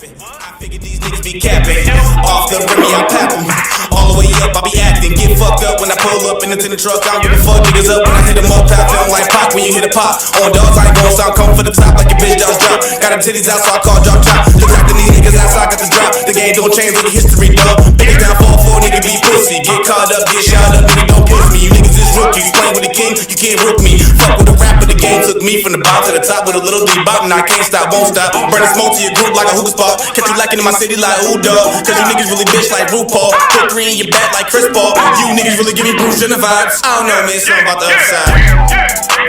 I figured these niggas be capping. Off the rim, I pap them. All the way up, I be acting. Get fucked up when I pull up in the truck. I don't give a fuck, niggas up when I hit them up. Tap them like pop when you hit a pop. On dogs, I ain't gon' sound come for the top like a bitch just drop. Got them titties out, so I call drop top. Look after these niggas outside, got the drop. The game don't change with the history, dog. Big down 4-4, nigga be pussy. Get caught up, get shot up, nigga don't kiss me. You niggas is rookies, playing with the king, you can't rook me. Fuck with a rapper, the game took me from the bottom to the top with a little D bop, and I can't stop, won't stop. Burning smoke to your group like a hookah spot. Catch you lacking in my city like ooh dog. Cause you niggas really bitch like RuPaul. Put 3 in your back like Chris Paul. You niggas really give me Bruce Jenner vibes. I don't know, man, something about the upside.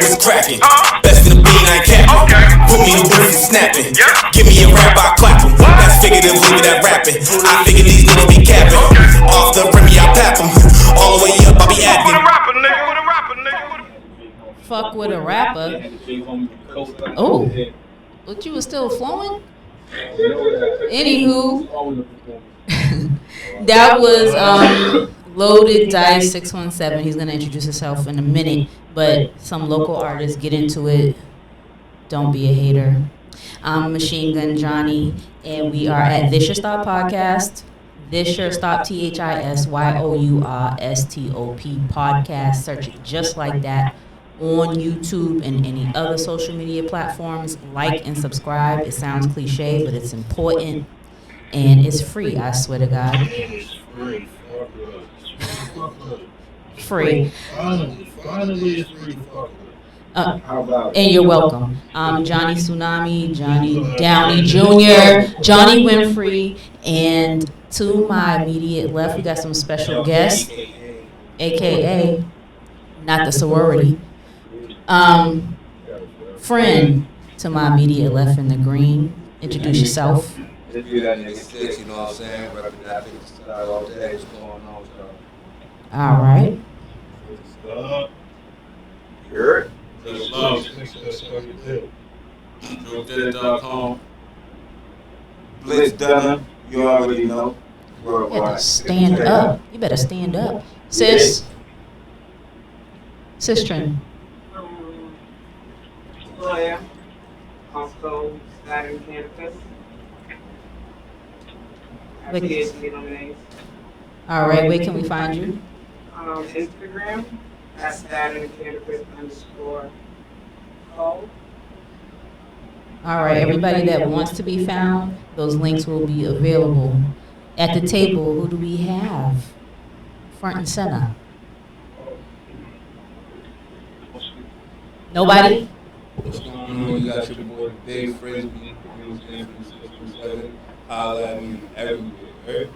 What's cracking? Best in the beat, I ain't capping. Put me in the booth and snapping. Give me a rap, I clap 'em. That's figurative, leave it at rapping. I figure these niggas be capping. Off the rim, I pap 'em. All the way up, I be acting. Fuck with a rapper. Oh, but you was still flowing? Anywho, that was Loaded Dice 617. He's gonna introduce himself in a minute, but some local artists get into it. Don't be a hater. I'm Machine Gun Johnny, and we are at Thisyourstop podcast. Thisyourstop, Thisyourstop podcast. Search it just like that on YouTube and any other social media platforms. Like and subscribe. It sounds cliche, but it's important, and it's free. I swear to God. Free. Finally, it's free. And you're welcome. Johnny Tsunami, Johnny Downey Jr., Johnny Winfrey, and to my immediate left, we got some special guests, aka not the sorority. Friend to my immediate left in the green. Introduce yourself. You know what I'm saying? All day, what's going on, All right. You heard? JoeDid.com. Blitz Dunner, you already know. You better stand up. You better stand up. Sis. Sistren. Lawyer, also starting campus. All right, where can we find you? Instagram, at @startingcampus_. All right, everybody that wants to be found, those links will be available. At the table, who do we have? Front and center. Nobody? What's going on? You got your boy Big Frisbee. Holla at me everywhere.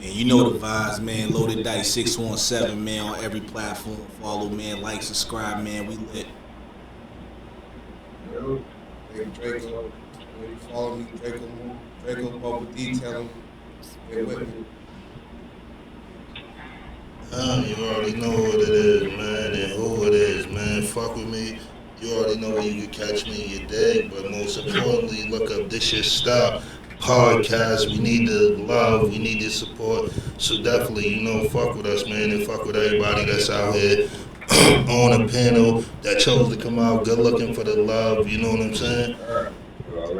Man, you know the vibes, man. Loaded Dice 617, man, on every platform. Follow, man. Like, subscribe, man. We lit. Yo, Draco. You follow me, Draco Bubble Detailing. Stay with me. You already know what it is, man, and who it is, man. Fuck with me. You already know where you can catch me in your day, but most importantly, look up Thisyourstop podcast. We need the love, we need the support. So definitely, fuck with us, man, and fuck with everybody that's out here on a panel that chose to come out good looking for the love, you know what I'm saying?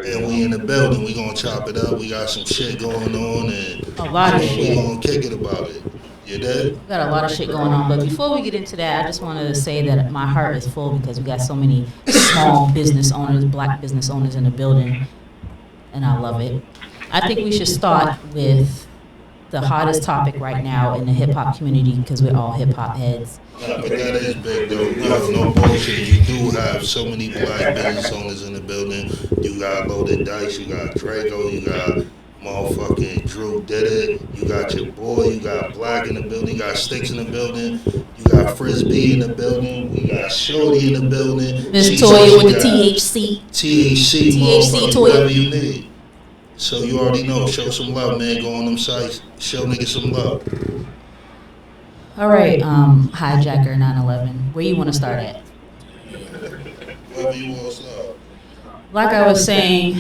And we in the building, we gonna chop it up. We got some shit going on, and A lot of we shit. gonna kick it about it. You did? We got a lot of shit going on, but before we get into that, I just wanted to say that my heart is full because we got so many small business owners, black business owners in the building, and I love it. I think we should start with the hottest topic right now in the hip-hop community because we're all hip-hop heads. But that is big, though. No bullshit. You do have so many black business owners in the building. You got Loaded Dice, you got Draco, you got motherfucking Drew Did It. You got your boy, you got Black in the building, you got Sticks in the building, you got Frisbee in the building, we got Shorty in the building. Miss Toya with the THC. THC, motherfucker, Toya. whatever you need. So you already know, show some love, man. Go on them sites, show niggas some love. All right, hijacker 911. Where you want to start at? Wherever you want to start. Like I was saying,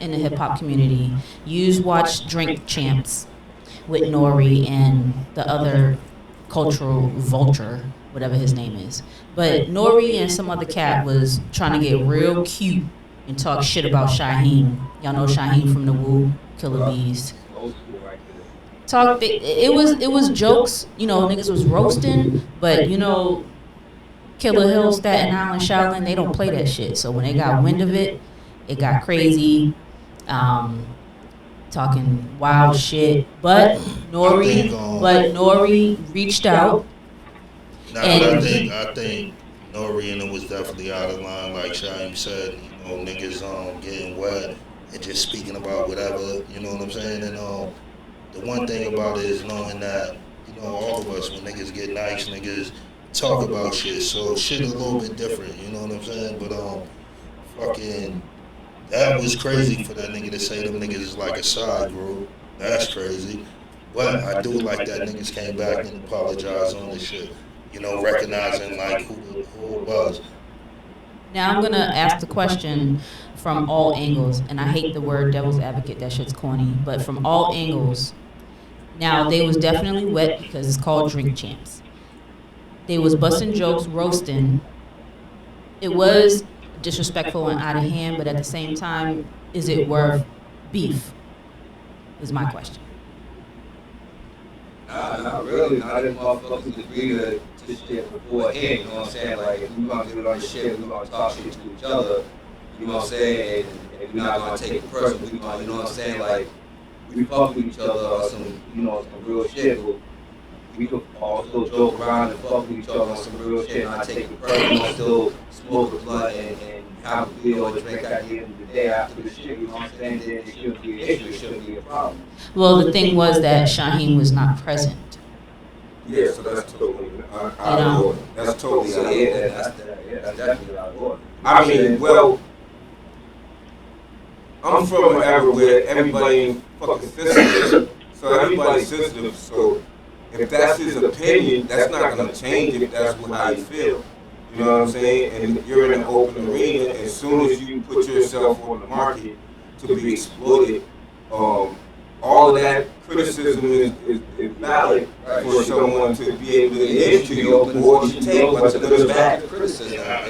in the hip hop community, you watch Drink Champs with Nori and the other cultural vulture, whatever his name is. But Nori and some other cat was trying to get real cute and talk shit about Shaheem. Y'all know Shaheem from the Wu, Killer Bees. It was jokes, you know, niggas was roasting, but you know, Killer Hill, Staten Island, Shaolin, they don't play that shit. So when they got wind of it, it got crazy. Talking wild shit, but Nori reached out. Nah, but I think Nori and it was definitely out of line, like Shaim said. You know, niggas getting wet and just speaking about whatever. You know what I'm saying? And the one thing about it is knowing that all of us, when niggas get nice, niggas talk about shit. So shit a little bit different. You know what I'm saying? But fucking. That was crazy for that nigga to say them niggas is like a side group. That's crazy. But I do like that niggas came back and apologized on this shit. You know, recognizing like who it was. Now I'm gonna ask the question from all angles, and I hate the word devil's advocate, that shit's corny, but from all angles. Now they was definitely wet because it's called Drink Champs. They was busting jokes, roasting. It was disrespectful and out of hand, but at the same time, is it worth beef? Is my question. Nah, not really. Not if motherfuckers agree to shit beforehand. You know what I'm saying? Like, if we gonna get it on shit, we gonna talk shit to each other. You know what I'm saying? And we're not gonna take it personal. We gonna, you know what I'm saying? Like, we fuck with each other or some, some real shit. But we could also joke around and fuck with each other on some real shit and not take it personal. Still smoke a blunt and have a beer or drink at the end of the day after the shit. You know what I'm saying? Then it shouldn't be an issue. It shouldn't be a problem. Well, the thing was that Shaheem was not present. Yeah, so that's totally out of order. That's totally out of order. That's definitely out of order. I mean, well, I'm from an era where everybody ain't fucking sensitive. So everybody's sensitive. So if that's his opinion, that's not going to change if that's how you feel. You know what I'm saying? And you're in an open arena. As soon as you put yourself on the market to be exploited, all of that criticism is valid for someone to be able to admit to you or to take what's good or bad criticism. Like, I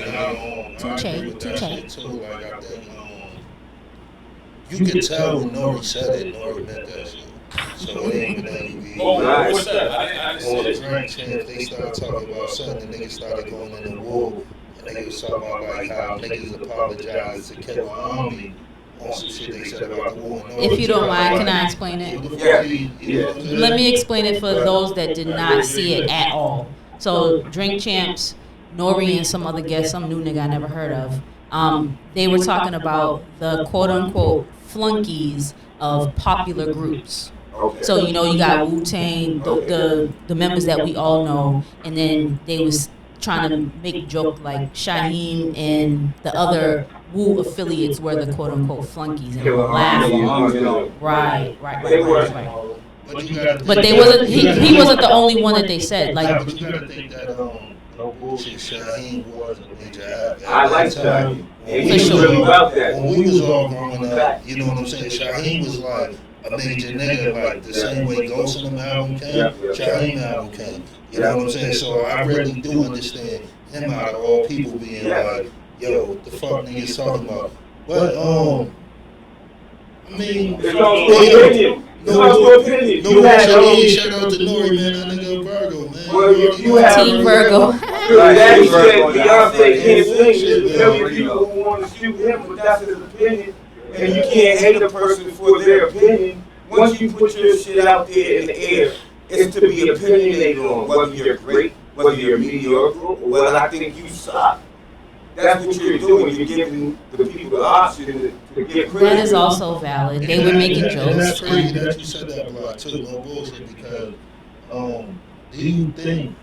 think you could tell when Nori said it, Nori meant that shit. So it ain't even that what's that? I didn't see on the it. drink champ, they started talking about something, the niggas started going in the war, and they was talking about like how niggas apologized to Kevin Army on some shit they said about the war. If you don't mind, can I explain it? Yeah. Let me explain it for those that did not see it at all. So, Drink Champs, Nori, and some other guests, some new nigga I never heard of, they were talking about the quote-unquote flunkies of popular groups. So, you know, you got Wu-Tang, the members that we all know, and then they was trying to make a joke like Shaheem and the other Wu affiliates were the quote-unquote flunkies, and laughing. Right. But they wasn't. He wasn't the only one that they said. Like, but you gotta think that no bullshit, Shaheem was a major act. I like Shaheem. And For sure. When we was all growing up, you know what I'm saying? Shaheem was like a major nigga, like the same way Ghost in them album came, Shaheem album came. You know what I'm saying? So I really do understand him out of all people being like, yo, what the fuck niggas talking about? But I mean, It's also opinion. no opinion. Shout out to Nori, man, that nigga Virgo, man. Well, you have Team Virgo. Daddy said Beyonce can't sing. There's many people who want to shoot him, but that's his opinion. And you can't hate a person for their opinion. Once you put your shit out there in the air, it's to be opinionated on whether you're great, whether you're mediocre, or whether I think you suck. That's what you're doing. You're giving the people the option to get credit. That is also valid. They were making And that's jokes. crazy that you said that, Block, too. No bullshit, because do you think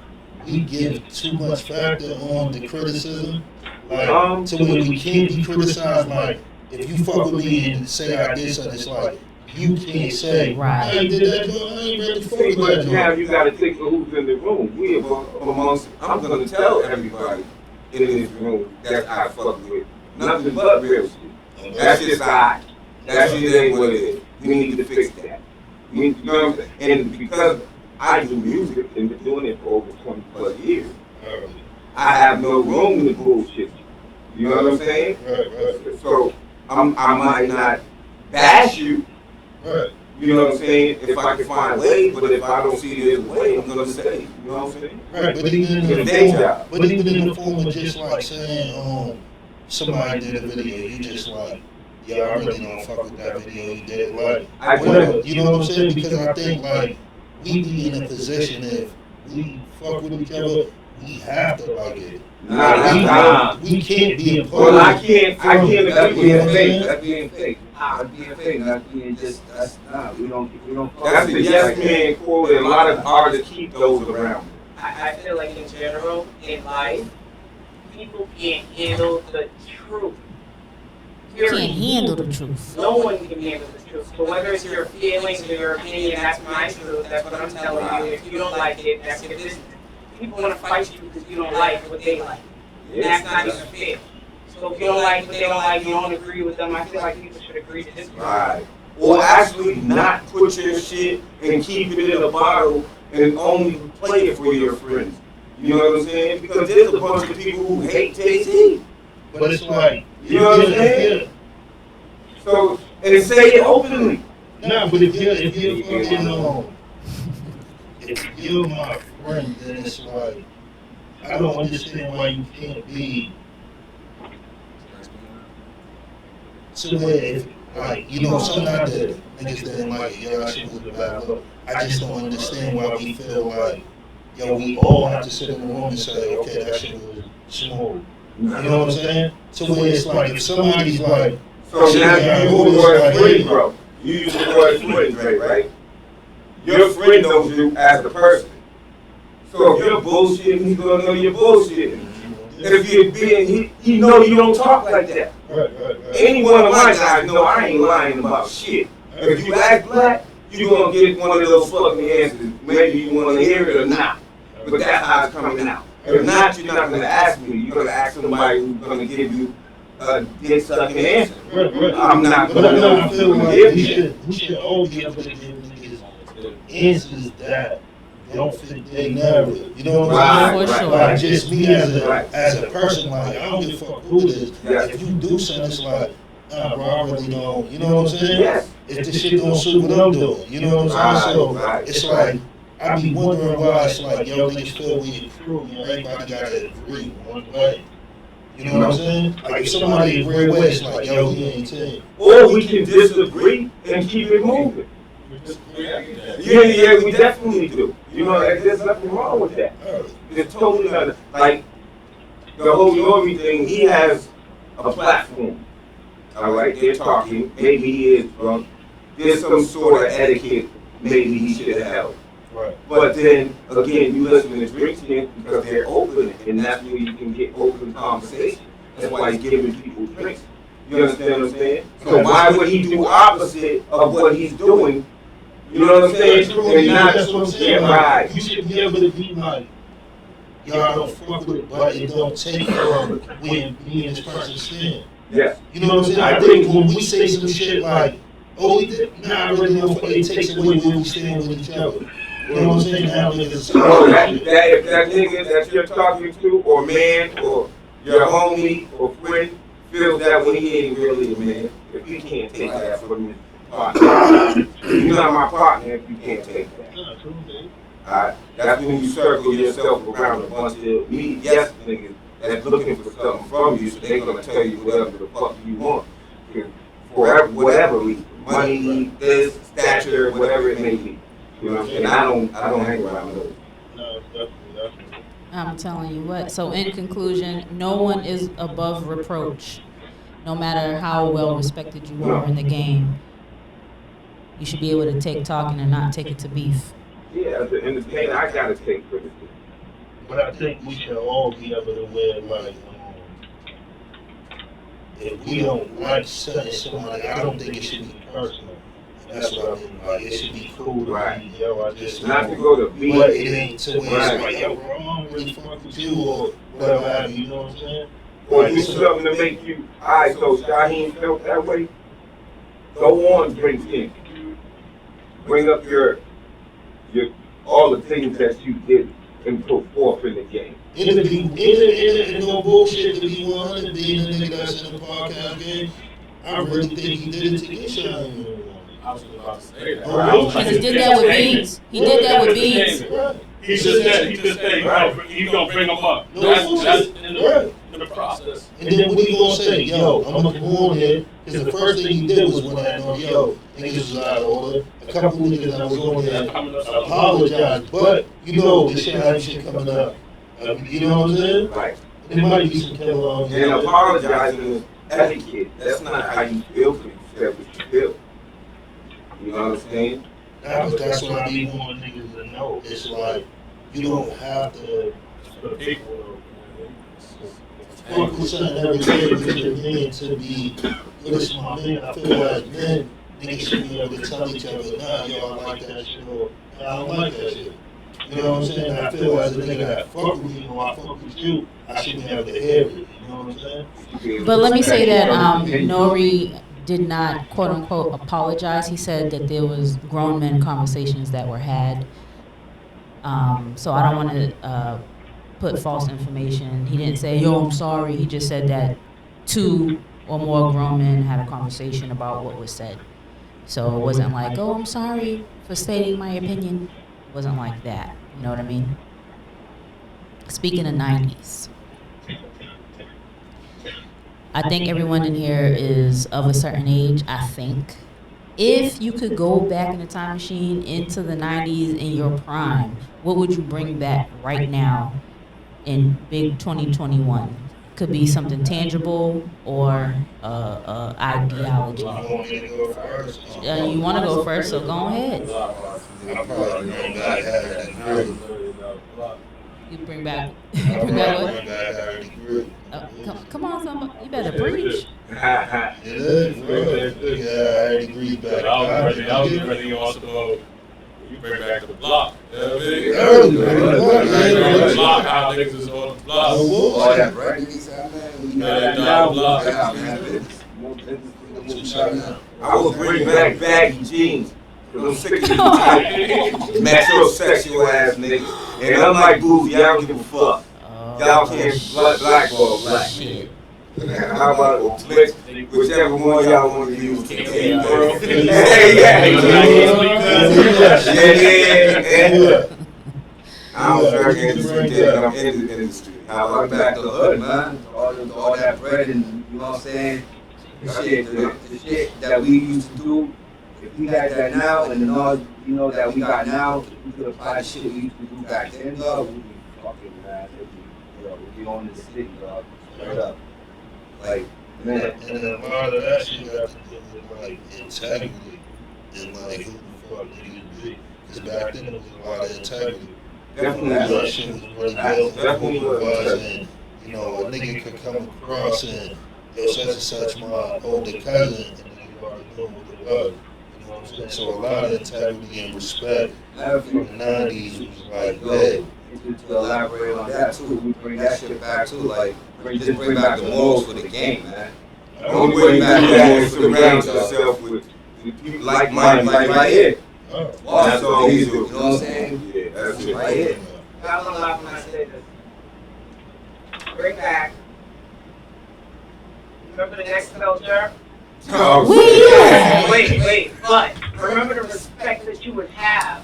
we give too much factor on the criticism? Like, to where we can't be criticized, like, if you fuck with me and say I did something, it's like, you can't say, Right. I did that joint, I ain't really fuck with But that now joint. you got to take the who's in the room. We amongst. I'm gonna tell everybody in this room that I fuck with nothing but real shit. That's just I. That shit ain't what it is. We need to fix that. You know what I'm saying? And because I do music and been doing it for over 20 plus years, I have no room to bullshit. You know what I'm saying? Right. So I might not bash you. Right. You know what I'm saying? If I can find ways, but if I don't see there's a way, I'm gonna say, you know what I'm saying? Right, but even in It's the their form, job. but even in the form of just like saying, somebody did a video, you just like, yeah, I really don't fuck with that video you did, like, I whatever, you know what I'm saying? Because I think like we be in a position if we fuck with each other, we have to like it. Nah. We can't be opposed. Well, I can't. That's you being know what I'm fake. saying? That's being fake. That's being fake. That's being just. That's nah. We don't. That's a yes man quote, and a lot of artists keep those around. I feel like in general, in life, people can't handle the truth. Can't Period. handle the truth. No one can handle the truth. But whether it's your feelings or your opinion, that's my truth. That's what I'm telling you. If you don't like it, that's your business. People want to fight you because you don't like what they like. And that's not even fair. So if you don't like what they don't like, you don't agree with them, I feel like people should agree to disagree. Right. Or actually not put your shit and keep it in a bottle and only play it for your friends. You know what I'm saying? Because there's a bunch of people who hate Jay-Z. But it's like, You know what I'm saying? So, and say it openly. nah, but if you're fucking, if you're my friend, then it's like, I don't understand why you can't be to where if, like, something I did, niggas didn't like it, yo, that shit was a bad look. I just don't understand why we feel like, yo, we all have to sit in the room and say, okay, that shit was smooth. You know what I'm saying? To where it's like, if somebody's like, So now you use the word friend, bro. You use the word friend, Dre, right? Your friend knows you as a person. So if you're bullshitting, he's gonna know you're bullshitting. If you're being, he know you don't talk like that. right. Any one of my guys know I ain't lying about shit. If you act black, you gonna get one of those fucking answers. Maybe you wanna hear it or not. But that's how it's coming out. If not, you're not gonna ask me. You're gonna ask somebody who's gonna give you a dick sucking answer. Right. I'm not But gonna I feel like give we you. should all be able to give niggas answers that don't fit their narrative. You know what I'm Right, saying? For Like sure. just me as Right. a person, like I don't give a fuck who it is. Yeah. If you do something, it's like, nah, bro, I really don't. You know what I'm saying? Yes. If this shit don't suit what I'm doing, you know what I'm saying? So Right. it's like I be wondering why it's like, yo, niggas feel we a crew. Everybody gotta agree one way. You know what I'm saying? Like if somebody agree with, it's like, yo, he ain't team. Or we can disagree and keep it moving. Yeah, we definitely do. You know, there's nothing wrong with that. It's totally not, like, the whole Norby thing, he has a platform. All right, they're talking, maybe he is drunk. There's some sort of etiquette maybe he should have held. Right. But then, again, you listen to Drink Champ because they're open, and that's where you can get open conversation. That's why he's giving people drinks. You understand what I'm saying? So why would he do opposite of what he's doing? You know what I'm saying? And not, That's what I'm saying. yeah, Like, right. you should be able to be like, yo, I don't fuck with it, but it don't take from where me and this person stand. Yes. You know what I'm saying? I think when we say some shit like, oh, I really don't fuck, it takes away where we stand with each other. You know what I'm saying? Now niggas So if that nigga that you're talking to, or man, or your homie, or friend, feels that way, he ain't really a man. If he can't take that from his partner, you're not my partner if you can't take that. Alright, that's when you circle yourself around a bunch of me, yes niggas that's looking for something from you, so they're gonna tell you whatever the fuck you want. For whatever reason, money, this, stature, whatever it may be. You know what I'm saying? I don't hang around those. No, definitely. I'm telling you what. So in conclusion, no one is above reproach, no matter how well respected you are in the game. You should be able to take talking and not take it to beef. Yeah, as an entertainer, I gotta take criticism. But I think we should all be able to wear like, if we don't like somebody, I don't think it should be personal. That's what I mean. Like it should be cool to Right. be, yo, I just Not to go to beef. but it ain't to where Right. it's like, yo, bro, I don't really fuck with you or whatever have you, you know what I'm saying? Or do something to make you, alright, so Shaheem felt that way? Go on, Drink Champ. Bring up your all the things that you did and put forth in the game. It'll be, no bullshit to be 100 being a nigga that's in the podcast game. I really think he did it to get Shine. I was about to say that. Because he did that with Beans. He did that with Beans. He just said, he's going to bring them up. That's in the process. And then what he gonna say? Yo, I'm gonna come on here. Because the first thing he did was when I know, yo, niggas was out of order. A couple of niggas that was on here apologized. But, you know, this shit coming up. You know what I'm saying? Right. There might be some killer on And apologizing is etiquette. That's not how you feel for yourself, what you feel. You know what I'm saying? Nah, but that's what I be wanting niggas to know. It's like, you don't have to fuck with something every day with your man to be, yo, this is my man. I feel like men, niggas should be able to tell each other, nah, yo, I like that shit, or nah, I don't like that shit. You know what I'm saying? I feel as a nigga that fuck with you, or I fuck with you, I should be able to hear it. You know what I'm saying? But let me say that Nori did not, quote unquote, apologize. He said that there was grown men conversations that were had. So I don't want to put false information. He didn't say, yo, I'm sorry. He just said that 2 or more grown men had a conversation about what was said. So it wasn't like, oh, I'm sorry for stating my opinion. It wasn't like that. You know what I mean? Speaking of 90s, I think everyone in here is of a certain age, I think. If you could go back in the time machine into the 90s in your prime, what would you bring back right now in big 2021? Could be something tangible or ideology. You want to go first, so go ahead. I probably bring back Harry the Great. You bring back what? Bring back Harry the Great. Come on, somebody. You better preach. It is, bro. Yeah, Harry the Great back. I was ready also. You bring back the block. You know what I mean? Early, block, how niggas is on the block. All that bread niggas out there. I will bring back baggy jeans. I'm sick of these metrosexual ass niggas. And unlike Boozy, y'all don't give a fuck. Y'all can't blackball black shit. How about Twitch? Whichever one y'all want to use. I don't drink industry, I'm in the industry. How about back to the hood, man? All that bread and, you know what I'm saying? The shit that we used to do. If we had that now, and then all you know that we got now, we could apply the shit we used to do back then, dog. We'd be fucking mad. We'd be on the city, dog. Straight up. Like, man. And a lot of that shit got to do with, like, integrity. And, like, who the fuck niggas be. Because back then, there was a lot of integrity. Definitely. That shit was really built. Definitely was. And, you know, a nigga could come across and, yo, such and such, my older cousin, and nigga already knew what it was. So a lot of integrity and respect from the 90s was like that. To elaborate on that too, we bring that shit back too, like just bring back the morals for the game, man. Don't bring back that. Surround yourself with people like-minded, like right here. That's all we do. You know what I'm saying? Yeah, that's it. Right here. I don't laugh when I say this. Bring back. Remember the next culture? Wait, but remember the respect that you would have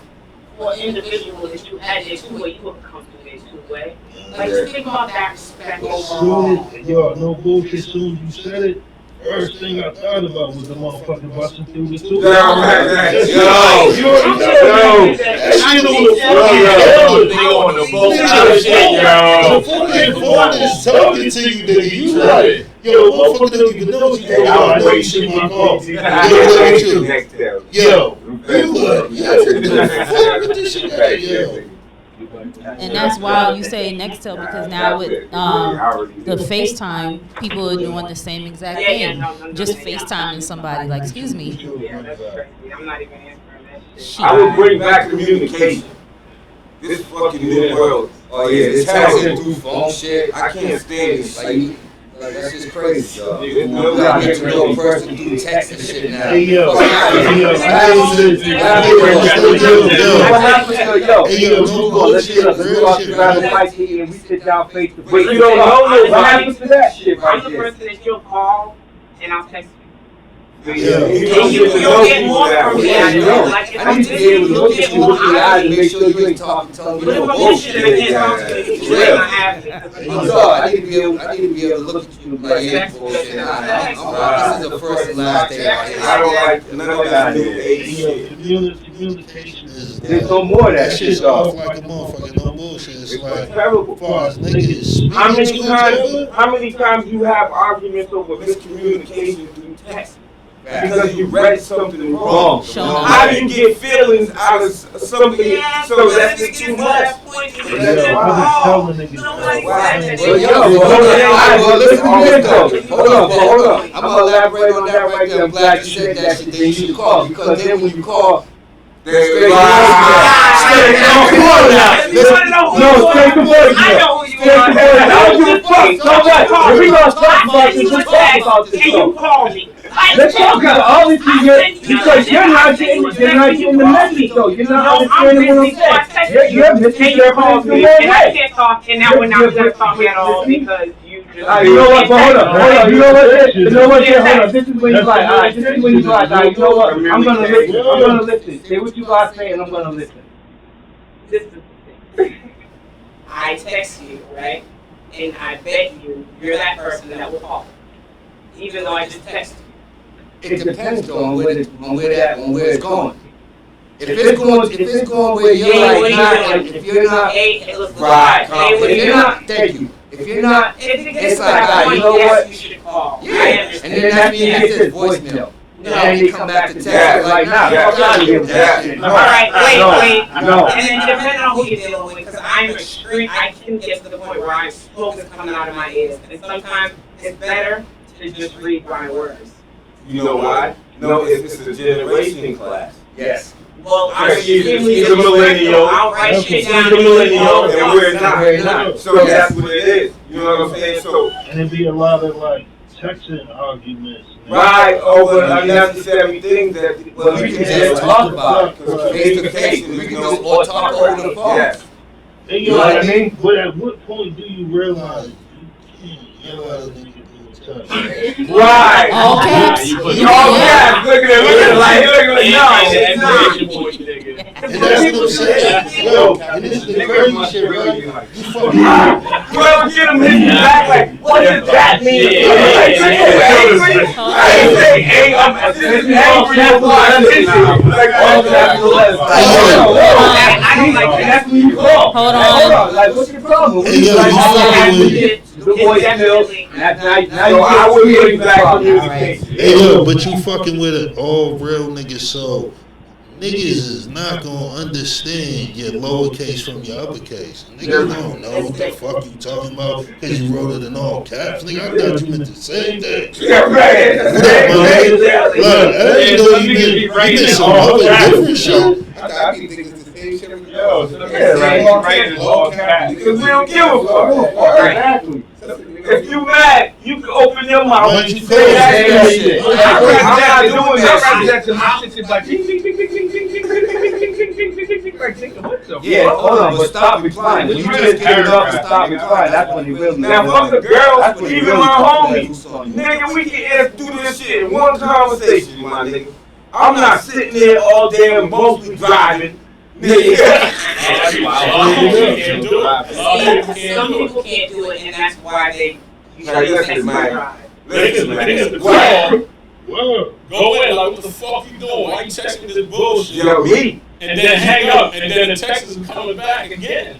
for an individual that you had there too, where you were comfortable there too, way. Like, just think about that respect overall. Yo, no bullshit, as soon as you said it, first thing I thought about was the motherfucking busting through the sewer. Yo, that shit on the boat. The fucking phone is talking to you, nigga. You right. Yo, motherfucker don't even know you. Yo, I know you shit my car. Yo, you what? Yo. And that's why you say Nextel, because now with the FaceTime, people are doing the same exact thing. Just FaceTiming somebody, like, excuse me. Yeah, that's crazy. I'm not even answering that shit. I would bring back communication. This fucking new world. Oh yeah, this texting through phone shit. I can't stand this shit. Like that's just crazy, dog. You gotta get to know a person through text and shit now. Hey, yo. What happens and we sit down face to face. You don't know what happens to that shit right there. I'm the person that you'll call and I'll text you. You'll get more from me. I know. Like, I need to be able to look at you, look in your eyes, and make sure you ain't telling me no bullshit. I'm sorry. I need to be able to look at you like, yeah, bullshit. This is the first and last day. I don't like none of that new age shit. Communication is There's no more of that shit's shit, off dog. like a motherfucker. No bullshit. It's like, Terrible. far as niggas speaking How many to each times? other. How many times you have arguments over miscommunication through text because you read something wrong? Show How do you get feelings out of something so that's too much? Tell the niggas. Well, yo, well, listen to this though. Hold on. I'm gonna elaborate on that right there. I'm glad you said that shit. Then you should call, because then when you call, Come on now. No, straight to voice. I know who you Straight are. to voice. I don't give a fuck. So what? If we gonna talk about this, let's talk about this. And you call me. Let's talk about it. Obviously, because you're not getting the message though. You're not understanding what I'm saying. You're misinterpreting the wrong And I way. can't talk, and now we're not going to talk at all because you just. You know what? But hold on. You know what? Hold on. This is when you like. All right. This is when you like. All right. You know what? I'm gonna listen. Say what you guys say, and I'm gonna listen. This is the thing. I text you, right? And I bet you're that person that will call. Even though I just texted you. it depends on where it's going. If it's going where you're like not, if you're not, right, if you're not, thank you. If you're not, it's like, you know what? You should call. Yeah, and then that's when you get this voicemail. And then they come back to text like, nah, Yeah. fuck out of here with that shit. All right, wait. No. And then depending on who you're dealing with, because I'm extreme, I can get to the point where I'm smoke is coming out of my ears, and sometimes it's better to just read my words. You know why? No, it's a generation class. Yes. Well, I'm He's extremely a millennial. I'll write shit He's down. a millennial, and we're We're not. not. So that's what it is. You know what I'm saying? So, And it'd be a lot of like texting arguments. right over unnecessary things that We can just talk about it. Face to face, we can just or talk over the phone. Yes. And You know what I mean? But at what point do you realize you can't yell at a nigga through a text? Right. All caps? All caps. Look at it like, no. And that's what I'm saying. Yo, and this is the crazy shit, right? You fucking. Well, get him hit back like, what does that mean? I ain't say, hey, I'm angry, like all that's when you call. Hold on. Like, what's your problem? Hey, yo, you fucking with. The voicemail. Now you I will get back communication. Hey, yo, but you fucking with it, all real niggas, so niggas is not gonna understand your lowercase from your uppercase. Niggas don't know what the fuck you talking about because you wrote it in all caps. Nigga, I thought you meant the same thing. Yeah, right. What up, my nigga? Look, I didn't know you did some other different shit. I be thinking it's the same shit with Yo, y'all. because we don't give a fuck. Exactly. If you mad, you can open your mouth Why and you say that call shit. it? I'm not doing that. Like, ding, ding, ding, ding, ding, ding, ding, ding, ding, ding, ding, ding, ding, like, nigga, what the Yeah, fuck? hold on, but stop replying. When you just get it up and stop replying, that's when you really. Now, fuck the girls, even my homies. Nigga, we can do this shit in one conversation, my nigga. I'm not sitting there all day and mostly driving. Nigga. Some people can't do it, and that's why they Hey, listen, text my man. drive. Listen, man. Well, go in, like, what the fuck you doing? Why you texting this bullshit? Yo, me. And then hang up, and then the text is coming back again.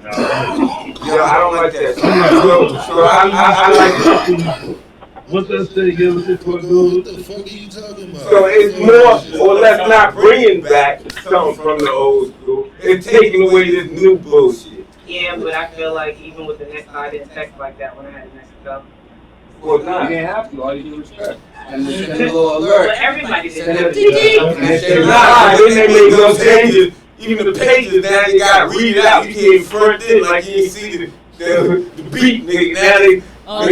Yo, I don't like that. So I like it. What's that say? Give us this fuck What the fuck are you talking about? So it's more or less not bringing back something from the old school. It's taking away this new bullshit. Yeah, but I feel like even with the next, I didn't text like that when I had the next stuff. Well, You not. didn't have to. All you do is check. And just send a little alert. But everybody did Send that. a ding. Nah, then they make those changes. Even the pages now they gotta read it out. You can't front it like you ain't see the beat, nigga. Now they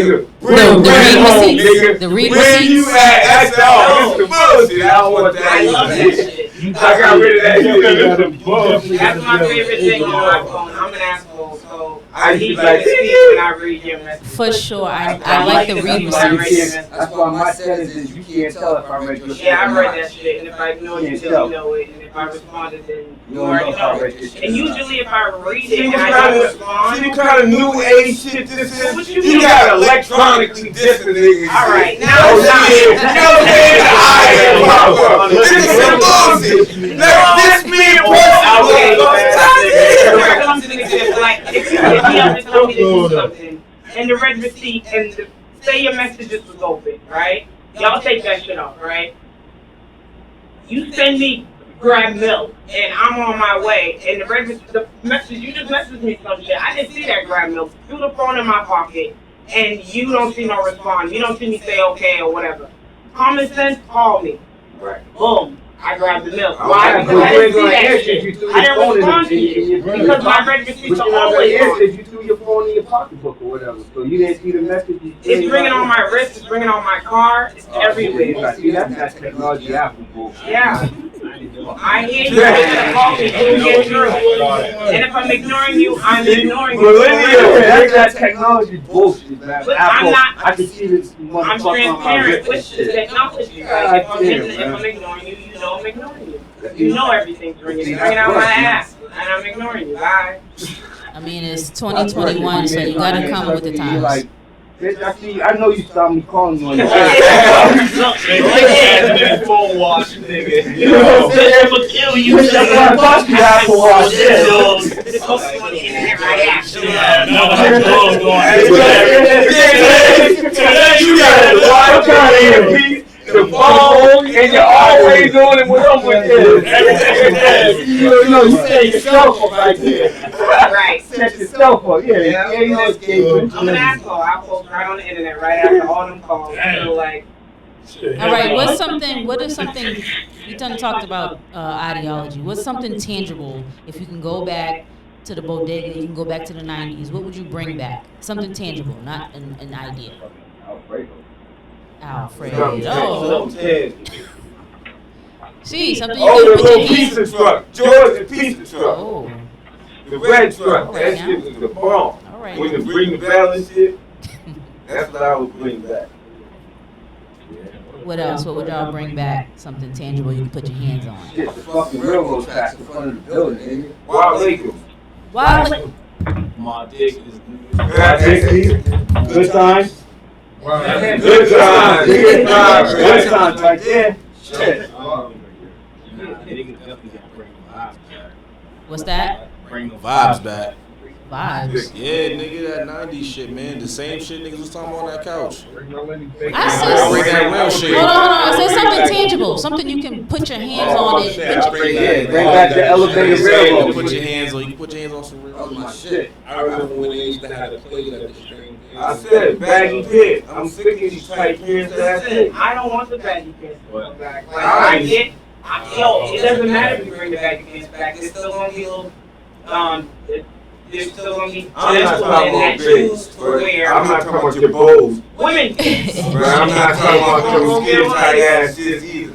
nigga bring home, nigga. The read Where you receipts. at? That's all. This is the bullshit. I don't want I love that. that shit. I got rid of that shit. That's my favorite thing on my phone. I'm an asshole, so I used to be You like, can speak when I read your message. For sure, I like the read receipts. That's why my settings is you can't tell if I read your shit. Yeah, I or read not. that shit, and if I ignore you, Can't then tell. you know it, and if I responded, then You you don't already know if I know read it. your shit. And or not. usually, if I read see it what and I kind don't of, see respond, what kind of new age shit this is? What you You mean? got electronically dissing niggas. All right, shit. now Oh stop. shit, you know what I'm saying? I pop up. This is some bullshit. Let this me in person. Okay, motherfucker. comes an example. Like, if you hit me up and tell me to do something, and the red receipt, and say your messages was open, right? Y'all take that shit off, right? You send me grab milk, and I'm on my way, and the message, you just messaged me some shit. I didn't see that grab milk. Threw the phone in my pocket, and you don't see no response. You don't see me say okay or whatever. Common sense, call me. Right. Boom. I grabbed the milk. Okay, Why? but Because I you didn't see that shit. I didn't respond to you. Because my red But receipts you're are not gonna always answer on. if you threw your phone in your pocketbook or whatever. So you didn't see the message. It's ringing on my wrist, it's ringing on my car, it's everywhere. See, that's technology Apple bullshit. Yeah. I hear you, you gotta call me, you get through. And if I'm ignoring you, I'm ignoring you. Yeah, that's technology bullshit, man. But Apple, I'm not, I can see this I'm motherfucker on my transparent wrist with and shit. technology. Like, if I'm ignoring you, you know I'm ignoring you. You know everything's ringing, it's ringing out my ass, and I'm ignoring you. Bye. I mean, it's 2021, so you gotta come with the You're times. like, bitch, I know you saw me calling you on your Phone wash, nigga. You know, I'm gonna kill you. That's why I thought you had to watch Yeah. It's posted on the internet right after. Yeah, now my dog's going. You got to watch kind of beat the phone, and you're always doing it when I'm with this. You know, you set yourself up right there. Right. Set yourself up, yeah, you know, escape. I'm an asshole. I'll post right on the internet right after all them calls. So, like, All right, what is something, we done talked about ideology. What's something tangible, if you can go back to the bodega, you can go back to the 90s, what would you bring back? Something tangible, not an idea. Alfredo. See, something you Oh, can the put little your hands. pizza truck. George's pizza truck. Oh, The red truck. That Yeah. shit was the bomb. all right. When you bring the bell and shit, that's what I would bring back. What else? What would y'all bring back? Something tangible you can put your hands on. Shit, the fucking railroad tracks in front of the building, nigga. Wild Lakers. Why? My dick is Good times. Good times. Good times. Good times right there. Shit. Niggas definitely gotta bring the vibes back. What's that? Bring the Vibes back. Vibes. Yeah, nigga, that 90s shit, man. The same shit niggas was talking about on that couch. I Bring said, that real shit. hold on. I said something tangible, something you can put your hands on it. Bring back the elevated You railroad. can put your hands on. You can put your hands on some real. That was my shit. I remember when they used to have the plate at the string. I said baggy pants. I'm sick of these tight pants. That's listen, it. I don't want the baggy pants to come back. Like, Alright. Yo, it doesn't matter if you bring the baggy pants back. There's still gonna be little, there's still gonna be I'm not talking gentlemen that about choose big. to wear. I'm not talking about your bowls. Women. But I'm not talking about them skinny tight ass shit either.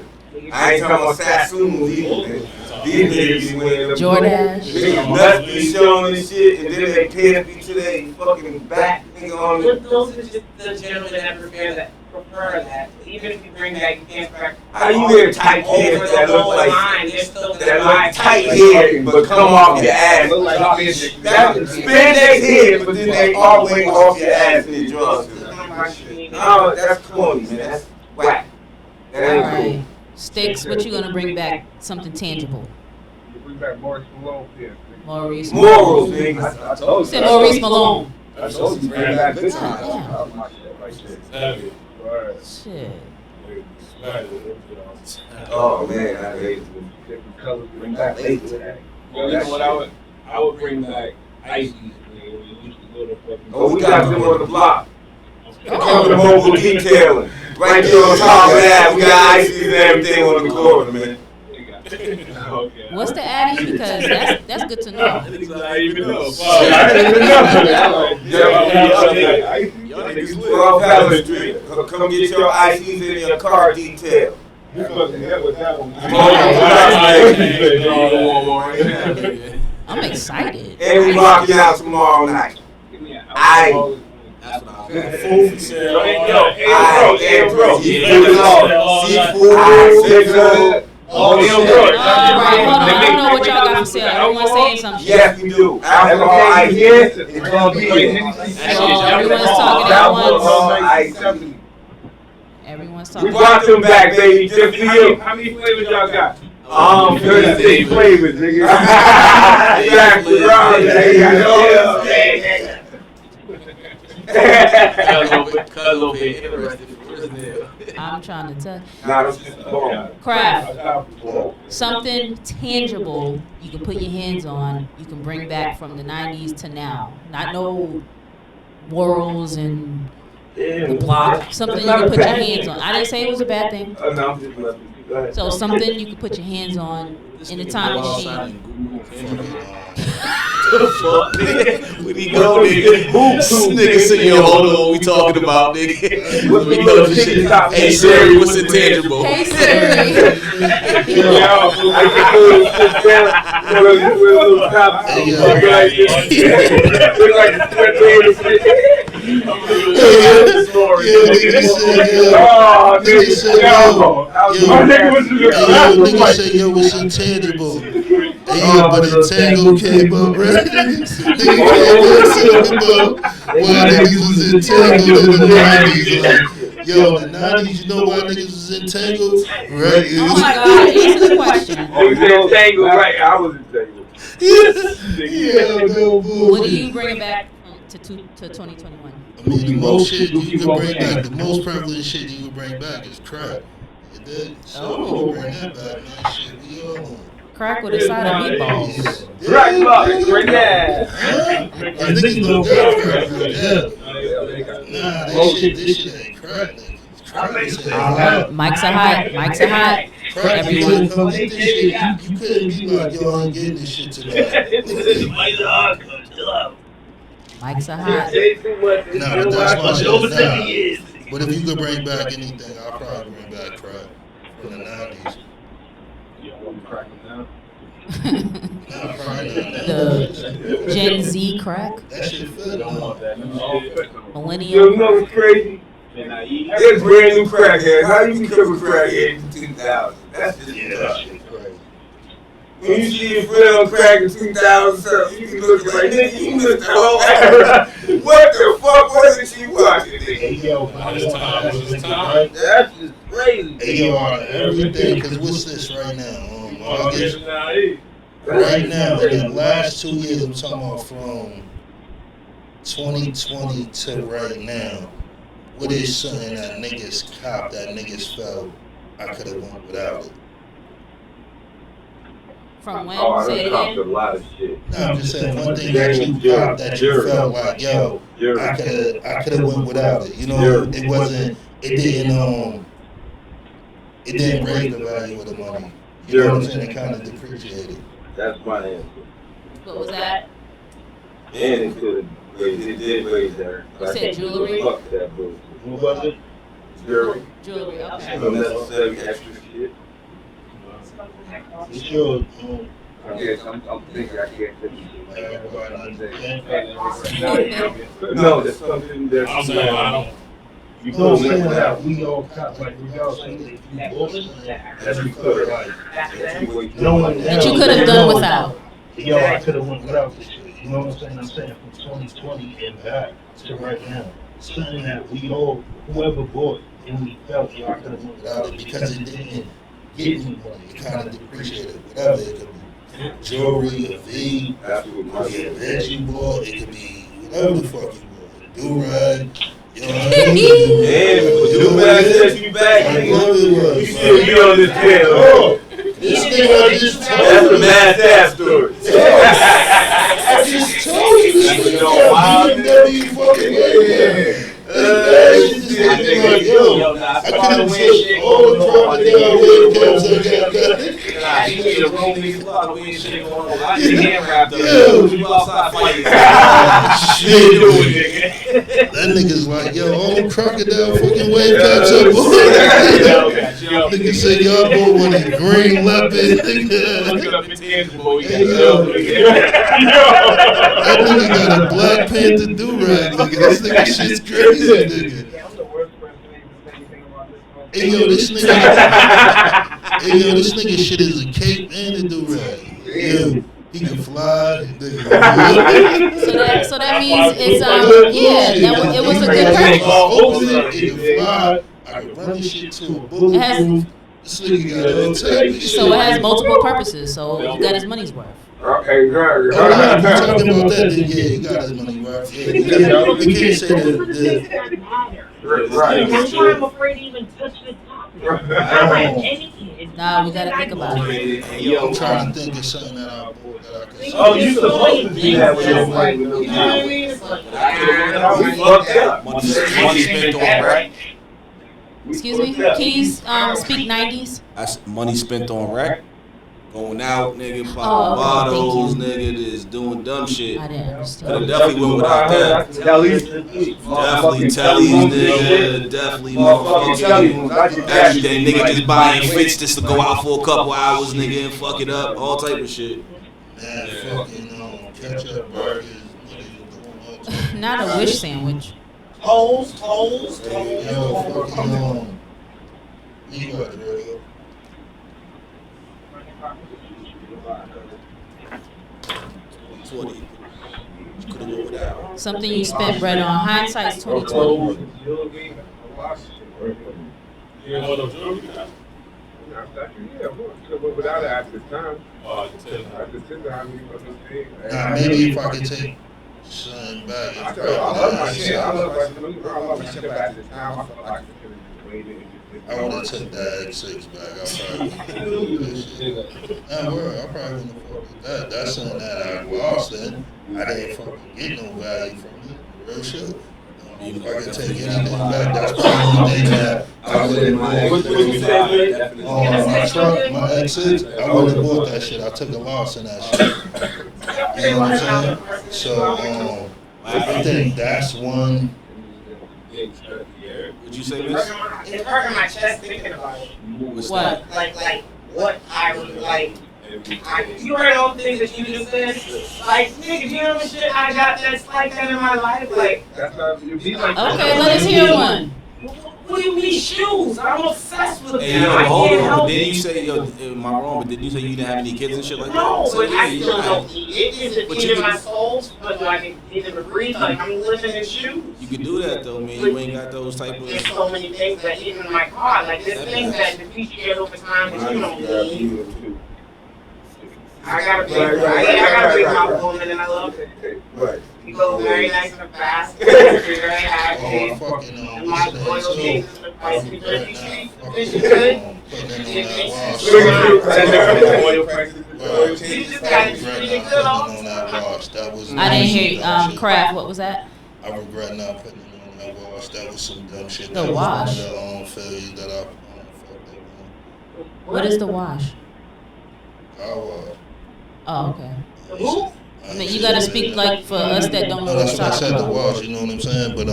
I ain't talking about Sassoons either. These niggas be wearing them. Jordache. Niggas nuts be showing and shit, and then they pants be to their fucking back, nigga, on But the. those are just the gentlemen that prefer that. Even if you bring back your pants back. How you wear tight over pants the that look whole like line, they're still that gonna look tight head but come off your ass? That spandex head, but then they all way off your ass in your drawers. No, that's corny, man. That's whack. That All ain't right. cool. Sticks, what you gonna bring back? Something tangible. Bring back Maurice Malone. Maurice. Morals, nigga. I told Said Maurice Malone. I told you, bring back good times. Yeah. That was my shit right there. Shit. Oh man, I hate it. Different colors, bring back later. Yo, you know what I would bring back ices, man. We used to go to fucking. Oh, we got them on the block. Oh. The mobile detailing. Right there on top of that, we got ices and everything on the corner, man. Okay. What's the Addy? Because that's good to know. I didn't even know. Y'all niggas lit. We're on Palace Street. Come get your ices and your car detailed. You fucking hell with that one. I'm excited. And we rocking out tomorrow night. Aight. That's what I was Food for sale. Hey, bro. Seafood. Oh, All right, hold on. I don't know what y'all got for sale. Everyone's saying something. Yes, we do. Alcohol ice. Yes, it's gonna be Everyone's talking at once. Everyone's We talking. brought them back, baby, just for you. How many flavors y'all got? 36 flavors, nigga. Jack Brown, nigga. Cuz over here interested in prison. I'm trying to tell. Nah, that's just bomb. Craft. Something tangible you can put your hands on, you can bring back from the 90s to now. Not no morals and the block. Something you can put your hands on. I didn't say it was a bad thing. No, I'm just messing. Go ahead. So something you can put your hands on in a time machine. We be go, nigga. Nigga, sit here, hold on, what we talking about, nigga. We know this shit. Hey Siri, what's intangible? Hey Siri. Nigga say, yo, it's intangible. Hey, yo, but Entangle came up, right? Nigga came up talking about why niggas was entangled in the 90s. Like, yo, in the 90s, you know why niggas was entangled? Right? Oh my God, answer the question. Oh, you entangled, right? I was entangled. Yeah, no bullshit. What do you bring back to 2021? I mean, the most shit you can bring back, the most prevalent shit you can bring back is crack. You dig? So we bring that back, man. Shit, we all on. Crack with a side of meatballs. Crack box, right there. Niggas don't got crack right there. Nah, this shit ain't crack, nigga. Mics are hot. Mics are hot. Crack, you couldn't come get this shit. You couldn't be like, yo, I'm getting this shit today. Mics are hot. Nah, that's my shit. Nah. But if you could bring back anything, I'll probably bring back crack from the 90s. Nah, probably not. The Gen Z crack. That shit fit. Millennial. You know what's crazy? It's brand new crackhead. How you become a crackhead in 2000? That's just That shit crazy. when you see your friend on crack in 2000, you can look like, nigga, you missed the whole era. What the fuck wasn't she watching, nigga? That's just crazy. Hey, yo, everything, because what's this right now? August. Right now, in the last 2 years, I'm talking about from 2020 to right now, what is something that niggas cop, that niggas felt I could have went without it? From when? Oh, I Say it done copped a again. lot of shit. No, I'm just saying one thing that you cop that you felt like, yo, I could have went without it. You know, it wasn't, it didn't raise the value of the money. You know what I'm saying? It kind of depreciated. That's my answer. What was that? And it could have raised, it did raise there. You said jewelry? Fuck that bullshit. What was it? Jewelry. Jewelry, okay. Unnecessary extra shit. It's yours. I guess I'm thinking I can't finish No, there's something there's I'm saying I don't. You know what I'm saying? Like, we all cop, like, we all say that you bullshit. That's because, like, no one That you could have done without. Yo, I could have went without this shit. You know what I'm saying? I'm saying from 2020 and back to right now. Something that we all, whoever bought, and we felt, yo, I could have went Without it because it didn't get any money. It kind of depreciated. Whatever it could be, jewelry, a V, That's what it my could be a shit veg you bought. It could be whatever the fuck you bought. Do rag. You know what I Damn, mean? do that set you back, Whatever nigga. it was. You still be on this tail. Oh, This nigga I just told that's you. a mad ass story. I just told you this nigga BMW fucking way. I couldn't take all the property out here because I got Nah, you need a room, niggas love weird shit going on. I need hand wrapped up. Yeah. You outside fighting. Shit, that nigga's like, yo, all them crocodile fucking wave caps up. Nigga said, y'all boy want a green leopard. That nigga got a Black Panther do-rag, nigga. This nigga shit's crazy, nigga. Yeah, I'm the worst person to even say anything about this one. Hey, yo, this nigga shit is a cape and a do-rag. Yeah. He can fly. So that means it's it was a good purpose. He can fly. I can run this shit to a bulletproof. This nigga got a tape. So it has multiple purposes. So he got his money's worth. Okay, Oh, yeah, if you're talking about that, then yeah, he got his money worth. Yeah, we can't say that. Right. That's why I'm afraid to even touch the topic. I don't have anything. Nah, we gotta think about it. I'm trying to think of something that I can say. Oh, you supposed to do that with your money. You know what I mean? It's like, We fucked up. Money spent on rec. Excuse me. Can you speak 90s? That's money spent on rec. Going out, nigga, popping Oh, bottles, thank nigga, just doing dumb shit. I didn't Could understand. have definitely went without that. Definitely tellies, nigga. Definitely motherfucking everything. Nigga just buying fits just to go out for a couple hours, nigga, and fuck it up. All type of shit. Man, fucking ketchup burgers. Niggas doing all type. Not a wish sandwich. holes. Yo, fucking you got it, Dre. 20. Could have went without. Something you spent bread on. Hindsight's 2020. You know what I'm doing? Without it at this time. Oh, I can tell you. I just sit there, I mean, Nah, maybe if I could take something back. I love my shit. I love my shit at this time. I felt like I could have waited. I would have took that X6 back. I probably wouldn't have fucked that. That's something that I lost in. I didn't fucking get no value from it. Real shit. If I could take anything back, that's probably the thing that I would have my truck, my X6, I would have bought that shit. I took a loss in that shit. You know what I'm saying? So, I think that's one. Would you say, Miss? It's hurting my chest thinking about it. What? Like what I would like. You heard all the things that you just said? Like, nigga, you know the shit I got that's like that in my life? Like, Okay, let us hear one. what do you mean shoes? I'm obsessed with Hey, them. yo, I hold can't on. help Didn't it. you say, yo, am I wrong, but didn't you say you didn't have any kids and shit like that? No, So, but yeah, I you still got- don't eat. It isn't But you feeding can- my soul, but like it didn't breathe. Like I'm living in shoes. You can do that though, man. You ain't got those type of. There's so many things that even in my car, like there's things that depreciate over time that you don't need. I gotta bring my woman and I love it. Right. We go very nice in the past. We're very happy. Oh, fucking And my loyal too. things in the place because she's good. Putting it on that wash. You just gotta treat it good all the On that time. wash. That was I didn't hear dumb shit. Kraft. What was that? I regret not putting it on that wash. That was some dumb shit. The That was wash? one of the failures that I fucked up What is the wash? on. Car wash. Oh, okay. Who? I mean, you gotta speak like for us that don't know No, what that's you're what I said, talking the about. wash, you know what I'm saying? But,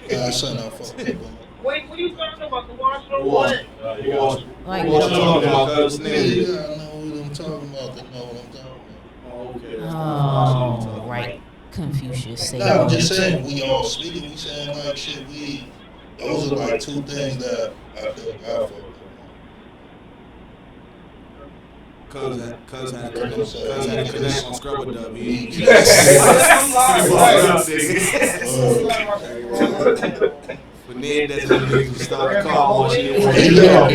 that's something I fucked up on. Wait, what are you talking about? The wash or what? You know, Like, What you talking about, cuz? Yeah, Nigga. I know what I'm talking about. They know what I'm talking about. oh, right. Confucius. Say No, I'm just saying, we all speaking, we saying like shit, those are like two things that I think I fucked up Cuz had a connect on Scrubber Dub. He For Ned, that's when niggas would start the car wash. She didn't want on.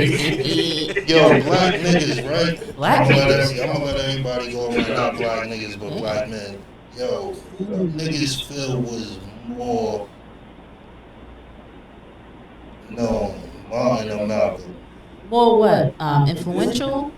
Yo, black niggas, right? Black I'm gonna niggas? let everybody go over not black niggas, but black men. Yo, who niggas feel was more known, Martin or Malcolm? More what? Influential?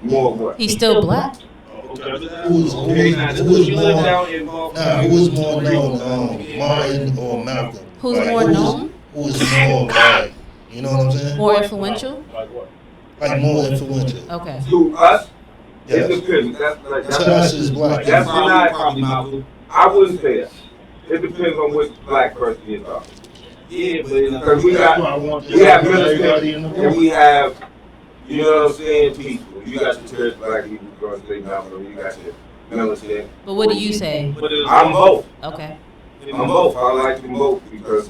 More what? He's still black? Who was more? Nah, who was more known, Martin or Malcolm? Who's Like, more known? Who was more like? You know what I'm saying? More influential? Like what? Like more influential. Okay. To us, it Yes. depends. To us as black That's people. not. Probably Malcolm. I wouldn't say that. It depends on which black person you're talking. Yeah, but Because we That's why I got, want we have everybody in the militants and room. we have, you know what I'm saying, peaceful. You got your church black people going to say Malcolm. You got your militant. But what do you say? I'm both. Okay. I'm both. I like them both because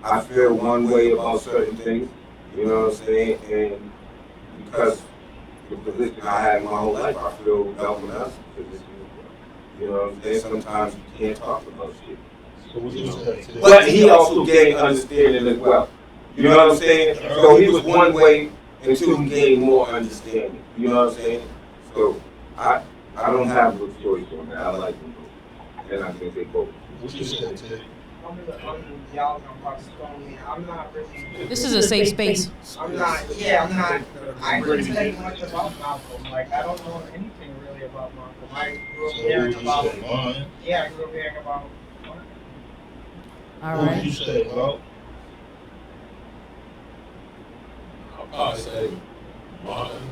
I feel one way about certain things. You know what I'm saying? And because the position I had my whole life, I feel Malcolm X's position. You know what I'm saying? Sometimes you can't talk about shit. So what you say? But he also gained understanding as well. You know what I'm saying? So he was one way until he gained more understanding. You know what I'm saying? So I don't have a choice on that. I like them both. And I think they both. What you say, Ted? Y'all gonna probably stone me. I'm not really. This is a safe space. I'm not. Yeah, I'm not. I couldn't tell you much about Malcolm. Like I don't know anything really about Malcolm. I grew up So hearing what you about. say, Martin? Yeah, I grew up hearing about. All What right. you say, Mark? I'll say Martin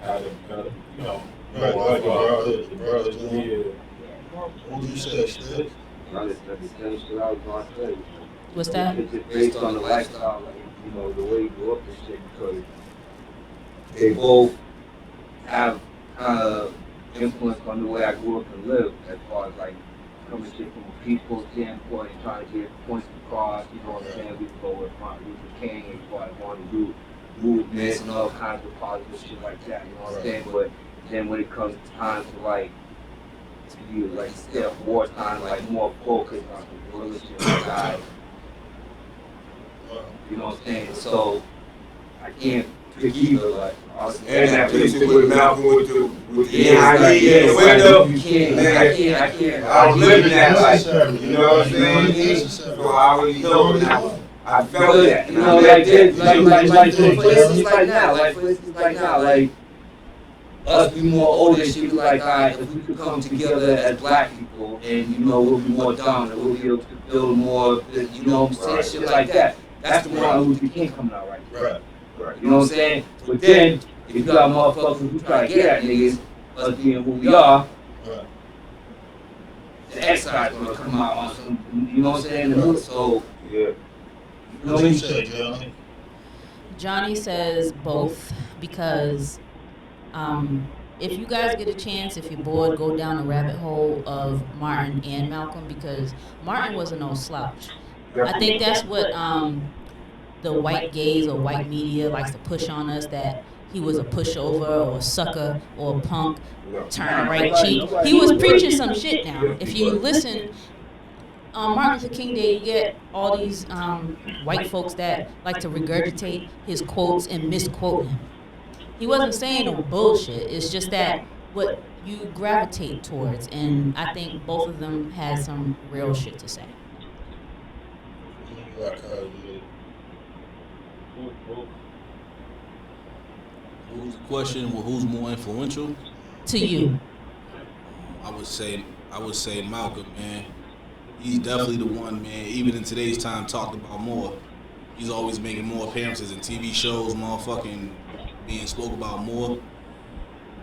had a better, you know. Right, like the brothers doing. Yeah. What you say, Steve? That's the same shit I was gonna say. What's that? It's just based on the lifestyle, like, you know, the way you grew up and shit, because they both have kind of influence on the way I grew up and lived, as far as like coming shit from a peaceful standpoint and trying to get points across, you know what I'm saying? We could go with Martin Luther King as far as wanting to do movements and all kinds of positive shit like that, you know what I'm saying? But then when it comes time to like, to be like still wartime, like more focused on the religion side. You know what I'm saying? So I can't pick either. Like, And that picture with Malcolm with the yeah, in the window. You can't. I can't. I was living that life. Necessary. You know what I'm saying? Necessary. So I already know now. I felt that. You know, like this, for instance, like now, like us be more older and shit, like, alright, if we could come together as black people and, you know, we'll be more dominant, we'll be able to build more, you know what I'm saying, shit like that. That's the Martin Luther King coming out right there. Right. You know what I'm saying? But then, if you got motherfuckers who try to get at niggas, us being who we are, Right. the X side's gonna come out on some, you know what I'm saying? So, Yeah. you know What what you I'm say, saying? Johnny? Johnny says both because if you guys get a chance, if you're bored, go down the rabbit hole of Martin and Malcolm because Martin was a no slouch. I think that's what the white gaze or white media likes to push on us, that he was a pushover or a sucker or a punk, turn the right cheek. He was preaching some shit now. If you listen, on Martin Luther King Day, you get all these white folks that like to regurgitate his quotes and misquote him. He wasn't saying no bullshit. It's just that what you gravitate towards, and I think both of them had some real shit to say. Who's the question? Well, who's more influential? To you. I would say Malcolm, man. He's definitely the one, man. Even in today's time, talked about more. He's always making more appearances in TV shows, motherfucking being spoke about more.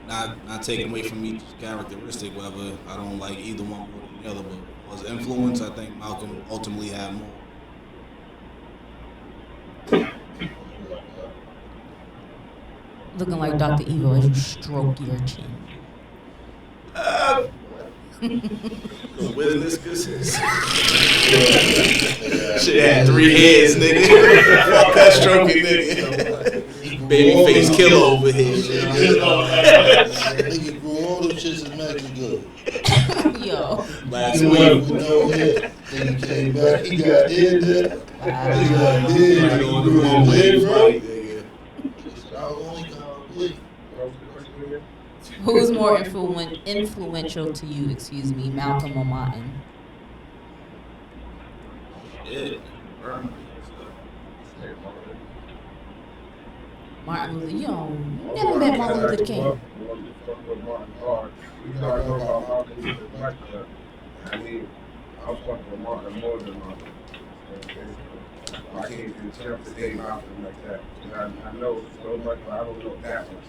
Not taking away from each characteristic, whether I don't like either one more than the other, but as influence, I think Malcolm ultimately had more. Looking like Dr. Evil as you stroke your chin. With this shit had 3 heads, nigga. Cut stroking, nigga. Baby face killer over here. Nigga grew all them shits in Mexico. Yo. Last He week. left with no head. Then he came back. He got head there. He got head. He grew his head right. I was only complete. Who's more influential to you, excuse me, Malcolm or Martin? Yeah. Martin Luther, you don't never met Martin Luther King. I mean, I'm fucking with Martin more than Malcolm. I can't even tell the same Malcolm like that. I know so much, but I don't know that much.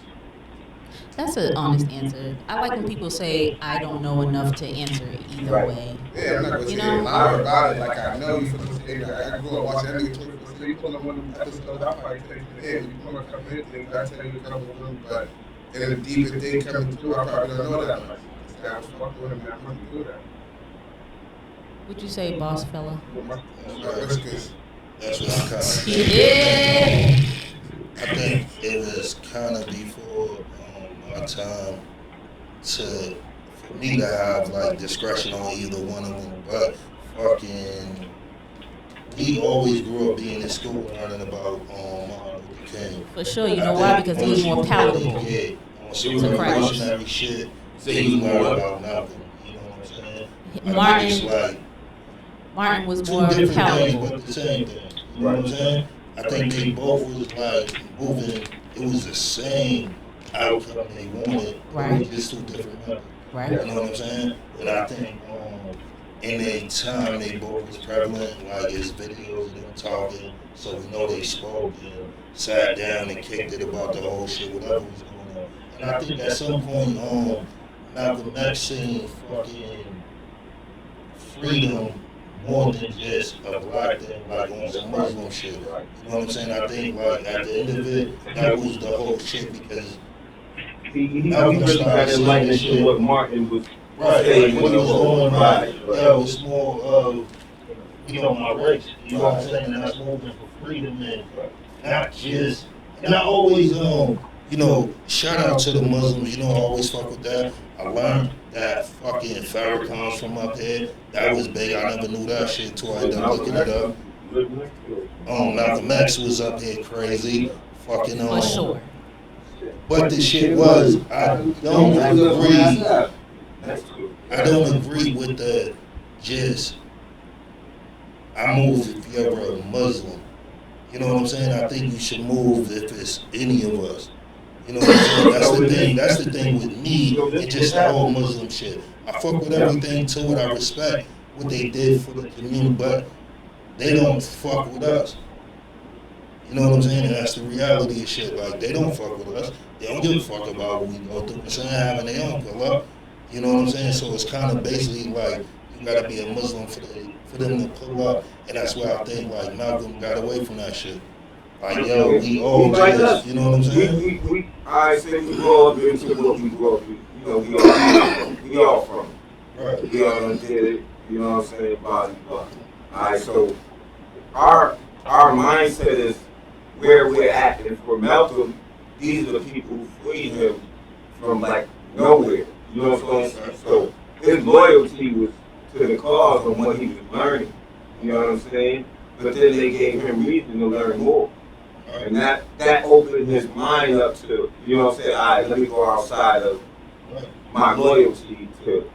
That's an honest answer. I like when people say I don't know enough to answer it either Right. way. Yeah, I'm not gonna You sit know? here and lie about it like I know you finna say that. I grew up watching that nigga 24/7. So you pull up one of them episodes, I probably take you to the end. When you come up come in, things I tell you a couple of them, but in the deeper thing coming through, I probably don't know that much. I was fucking with him that much to do that. Would you say boss fella? With my whiskers, that's what I kind of. He did. I think it was kind of before my time to for me to have like discretion on either one of them, but fucking we always grew up being in school learning about Martin Luther King. For sure. You know why? Because he was more palatable. Yeah, on some to crack. revolutionary shit. Then you learn about Malcolm. You know what I'm saying? Martin- It's like Martin was two more different things, palatable. but the same thing. You know what I'm saying? I think they both was like moving. It was the same outcome they wanted. Right. It was just two different methods. Right. You know what I'm saying? And I think in a time they both was prevalent, like his videos of them talking, so we know they spoke and sat down and kicked it about the whole shit, whatever was going on. And I think at some point, Malcolm X seen fucking freedom more than just a black thing, like on some Muslim shit. You know what I'm saying? I think like at the end of it, that was the whole shit because He really got enlightened to what Martin was saying what he was going right. Yeah, it's more of, my race. You know what I'm saying? And that's moving for freedom and not just, and I always, shout out to the Muslims, I always fuck with that. I learned that fucking Farrakhan's from up here. That was big. I never knew that shit until I ended up looking it up. Malcolm X was up here crazy. Fucking For sure. But the shit was, I don't agree with the just, I move if you're a Muslim. You know what I'm saying? I think you should move if it's any of us. You know what I'm saying? That's the thing. That's the thing with me and just the whole Muslim shit. I fuck with everything to it. I respect what they did for the community, but they don't fuck with us. You know what I'm saying? And that's the reality of shit. Like, they don't fuck with us. They don't give a fuck about what we go through. So having their own pull up. You know what I'm saying? So it's kind of basically like you gotta be a Muslim for them to pull up. And that's why I think like Malcolm got away from that shit. Like, yo, we all just, you know what I'm saying? I say we grow up into what we grow up. We all from it. Right. We all done did it. You know what I'm saying? Body. Alright, so our mindset is where we're at. And for Malcolm, these are the people who freed him from like nowhere. You know what I'm saying? So his loyalty was to the cause of what he was learning. You know what I'm saying? But then they gave him reason to learn more. And that opened his mind up to, you know what I'm saying? All right, let me go outside of my loyalty to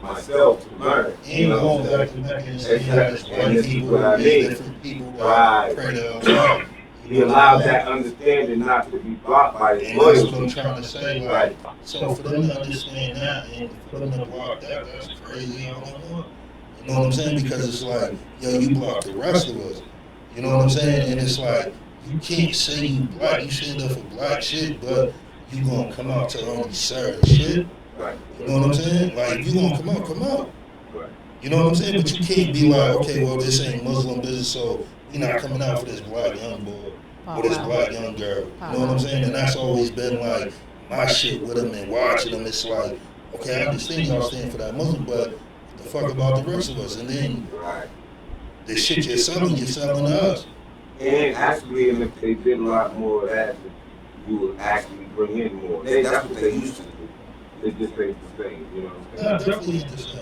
myself to learn. You know what I'm saying? And this is what I mean. Right. He allowed that understanding not to be blocked by his And that's what I'm loyalty. trying to say. Like, so for them to understand that and for them to block that, that's crazy. I don't know. You know what I'm saying? Because it's like, yo, you block the rest of us. You know what I'm saying? And it's like, you can't say you black, you stand up for black shit, but you gonna come out to only certain shit. Right. You know what I'm saying? Like, if you gonna come out, come out. Right. You know what I'm saying? But you can't be like, okay, well, this ain't Muslim business, so we not coming out for this black young boy or this black young girl. You know what I'm saying? And that's always been like my shit with them and watching them. It's like, okay, I understand y'all stand for that Muslim, but what the fuck about the rest of us? And then Right. the shit you're selling to us. And actually, and if they did a lot more of that, you would actually bring in more. That's what they used to do. They just ain't the same, you know what Yeah, I'm saying? definitely the same.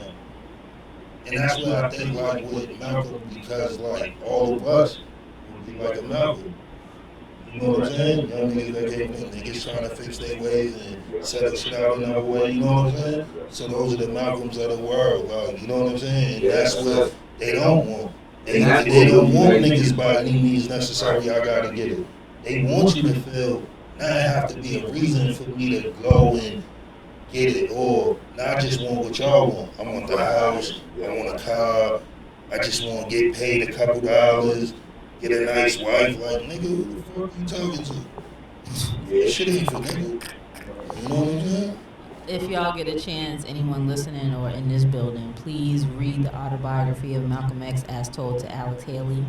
And that's why I think like with Malcolm, because like all of us would be like a Malcolm. You know what I'm saying? Young niggas that came in, niggas trying to fix their ways and set the shit out another way, you know what I'm saying? So those are the Malcolms of the world, like, you know what I'm saying? And that's what they don't want. They don't want niggas by any means necessary, I gotta get it. They want you to feel, now it have to be a reason for me to go and get it, or now I just want what y'all want. I want the house, I want a car, I just want to get paid a couple dollars, get a nice wife. Like, nigga, who the fuck you talking to? Yeah. Shit ain't for nigga. You know what I'm saying? If y'all get a chance, anyone listening or in this building, please read the autobiography of Malcolm X as told to Alex Haley.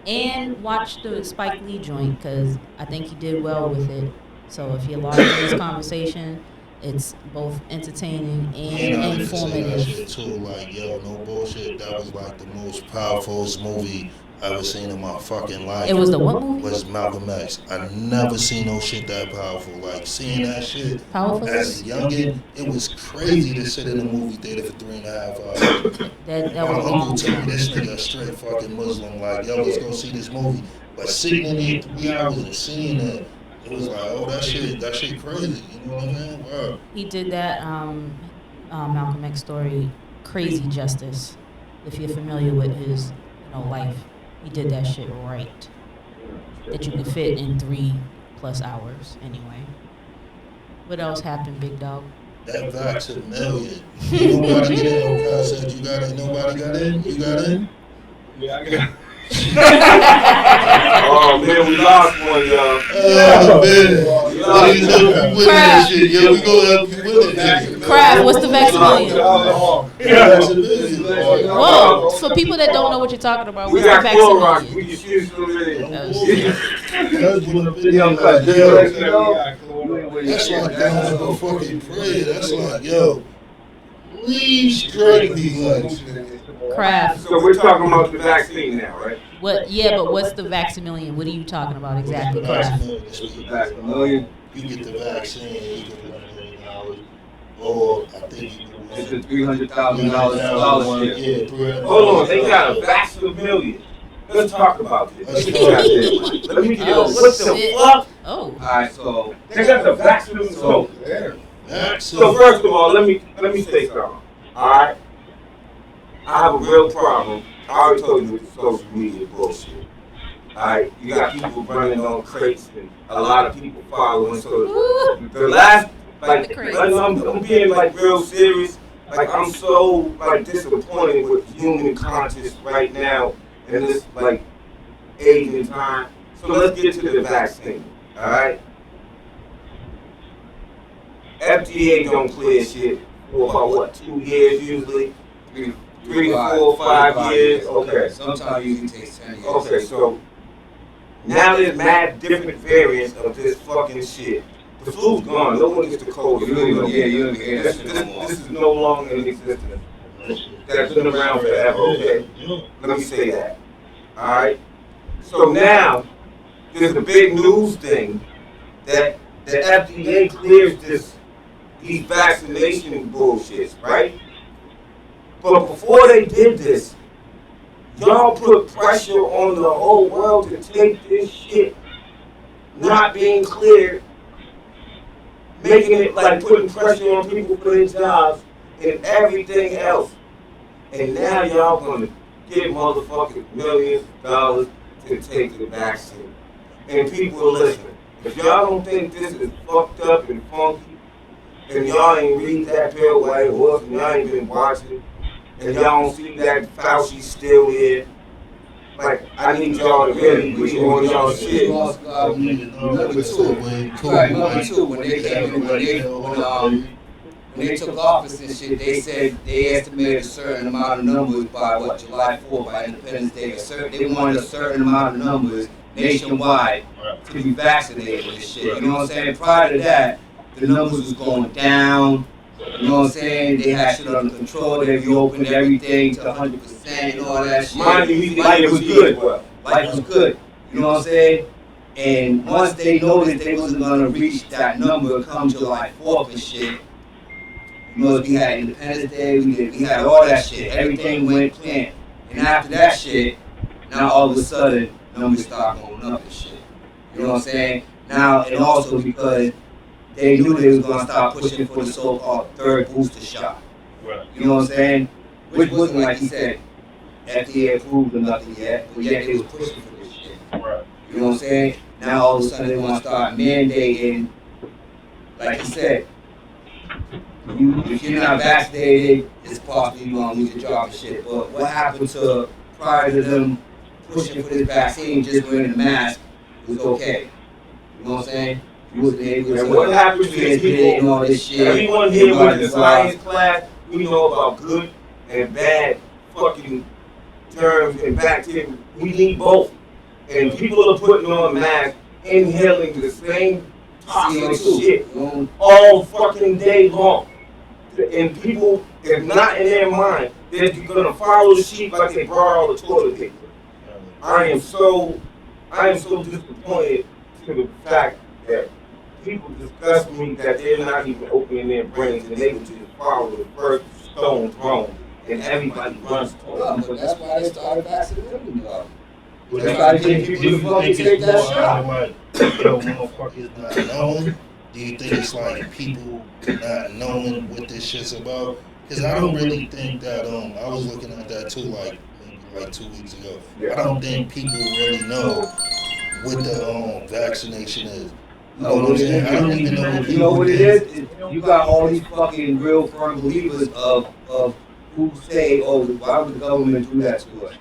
And watch the Spike Lee joint, because I think he did well with it. So if you're lost in this conversation, it's both entertaining And I and need to say that shit informative. too. Like, yo, no bullshit. That was like the most powerful movie I ever seen in my fucking life. It was the what movie? Was Malcolm X. I never seen no shit that powerful. Like, seeing that shit Powerful? as a youngin', it was crazy to sit in a movie theater for 3.5 hours. That My was a uncle long told me time. this nigga a straight fucking Muslim. Like, yo, let's go see this movie. But sitting in there 3 hours and seeing it, it was like, oh, that shit crazy. You know what I'm saying? Wow. He did that Malcolm X story, Crazy Justice. If you're familiar with his, life, he did that shit right. That you could fit in 3+ hours anyway. What else happened, big dog? That Vax a million. Nobody get in no concept. You got it? Nobody got in? You got in? Yeah, I got. Oh man, we lost one, y'all. Oh man. Ladies and gentlemen, we win that shit. Yo, we gonna help you win it. Craft, what's the Vax-A-Million? Vax a million. Whoa, for people that don't know what you're talking about, We what's the got Clorox. Vax-A-Million? We can shoot some of it. That's when the video got That's like down to fucking prayer. That's like, yo, please strike me like. Craft. So we're talking about the vaccine now, right? What? Yeah, but what's the Vax-A-Million? What are you talking about exactly, Craft? You get the vaccine, you get $1 million. Or I think you can It's a $300,000 scholarship. Yeah, Hold on, they got a $1 Let's talk about this. Let's Let me get Oh, what the shit. fuck? Oh. Alright, so They got the vaccine. So first of all, let me say something. All right, I have a real problem. I already told you with the social media bullshit. All right, you got people running on crates and a lot of people following. So the last, like, I'm being like real serious. Like, I'm so like disappointed with human conscience right now in this like age and time. So let's get to the vaccine. All right. FDA don't clear shit for about what, 2 years usually? 3 to 4, 5 years. Okay. sometimes it usually takes 10 years. Okay, so now there's mad different variants of this fucking shit. The flu's gone. No one gets the cold. You don't even hear that shit no more. This is no longer in existence. That's been around forever. Okay. Let me say that. All right. So now there's a big news thing that the FDA clears these vaccination bullshits, right? But before they did this, y'all put pressure on the whole world to take this shit not being cleared, making it like putting pressure on people for their jobs and everything else. And now y'all gonna give motherfuckers millions of dollars to take the vaccine. And people listen. If y'all don't think this is fucked up and funky, and y'all ain't read that Pale White Horse, and y'all ain't been watching, and y'all don't see that Fauci still here, like, I need y'all to really be on y'all shit. Number two, when they came in, when they took office and shit, they said they estimated a certain amount of numbers by what, July 4th, by Independence Day. They wanted a certain amount of numbers nationwide to be vaccinated with this shit. You know what I'm saying? Prior to that, the numbers was going down. You know what I'm saying? They had shit under control. They reopened everything to 100% and all that shit. Mind you, life was good. Life was good. You know what I'm saying? And once they noticed they wasn't gonna reach that number come July 4th and shit, you know, we had Independence Day, we had all that shit. Everything went planned. And after that shit, now all of a sudden, numbers start going up and shit. You know what I'm saying? Now, and also because they knew they was gonna start pushing for the so-called third booster shot. You know what I'm saying? Which wasn't, like he said, FDA approved or nothing yet, but yet they was pushing for this shit. You know what I'm saying? Now all of a sudden they want to start mandating, like he said, if you're not vaccinated, it's possible you're going to lose your job and shit. But what happened to prior to them pushing for this vaccine, just wearing a mask was okay. You know what I'm saying? You wasn't able to. And what happens is and all this shit. everyone here went to science class. We know about good and bad fucking germs and bacteria. We need both. And people are putting on masks, inhaling the same toxic shit all fucking day long. And people, if not in their mind, they're gonna follow the sheep like they brought all the toilet paper. I am so disappointed to the fact that people disgust me that they're not even opening their brains and they would just follow the first stone thrown and everybody runs towards But that's why they started vaccinating you. But That's I why think people do you fucking think take it's that more shot. like, yo, motherfuckers not knowing? Do you think it's like people not knowing what this shit's about? Because I don't really think that, I was looking at that too, like, maybe like 2 weeks ago. I don't think people really know what the vaccination is. You know what I'm saying? I don't even know what You know people what it think. is? You got all these fucking real firm believers of who say, oh, why would the government do that to us?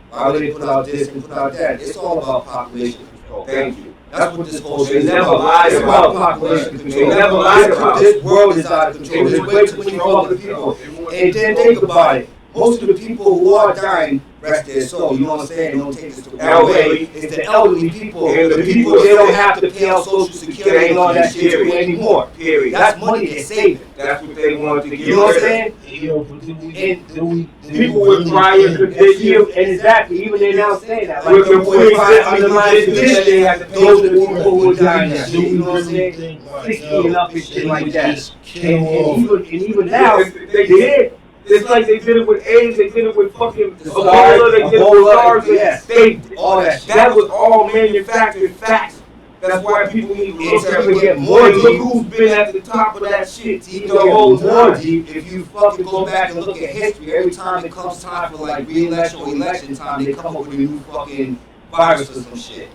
Why would they put out this and put out that? It's all about population control. Thank you. That's what this whole shit They is never about. lied It's about about population control. They never lied about This world is out of control. There's way too many fucking people. And then think about it. Most of the people who are dying, rest their soul. You know what I'm saying? Don't take this the wrong way. It's the elderly people. And The people they don't have to pay out Social Security and all that shit to anymore. Period. That's money they're saving. That's what they want to get. You know what I'm saying? Yo, but do we People with prior conditions. And exactly, even they now saying that. With the underlying condition, they have to pay those are the people who are dying now. Do we You know what I'm really saying? think like, 60 yo, and up and shit like that. just kill off? And even now, They did. It's like they did it with AIDS, they did it with fucking The Ebola, they did it with SARS. yeah. All that shit. That was all manufactured facts. That's why people need to look It's at gonna it. get more And look deep. who's been at the top of that shit See, the whole time. if you fucking go back and look at history, every time it comes time for like re-election or election time, they come up with a new fucking virus or some shit.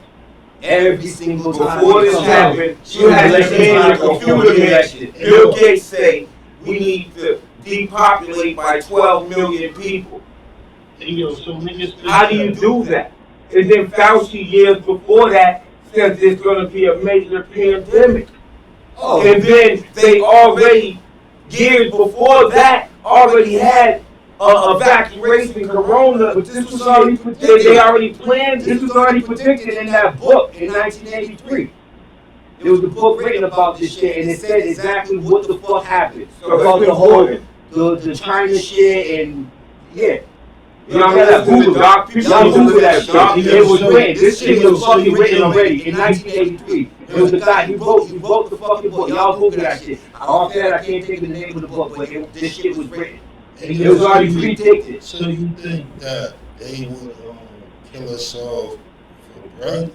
Every single time. Before it this comes out, happened, you had election a man in time a or computer man. election. Bill Gates say we need to depopulate by 12 million people. Yo, so niggas think How do you do that? And then Fauci years before that said there's going to be a major pandemic. Oh, And then they already, years before that, already had evacuation corona, but this was already predicted. They already planned. this was already predicted in that book in 1983. There was a book written about this shit, and it said exactly what the fuck happened. So About it's the whole, important. the China shit, and yeah. You know what I mean? Y'all Google that shit. Doc- It was written. This shit was fucking written already in 1983. It was the guy, he wrote the fucking book. Y'all Google that shit. Offhand, I can't think of the name of the book, but this shit was written. It was already predicted. So you think that they would kill us off for bread?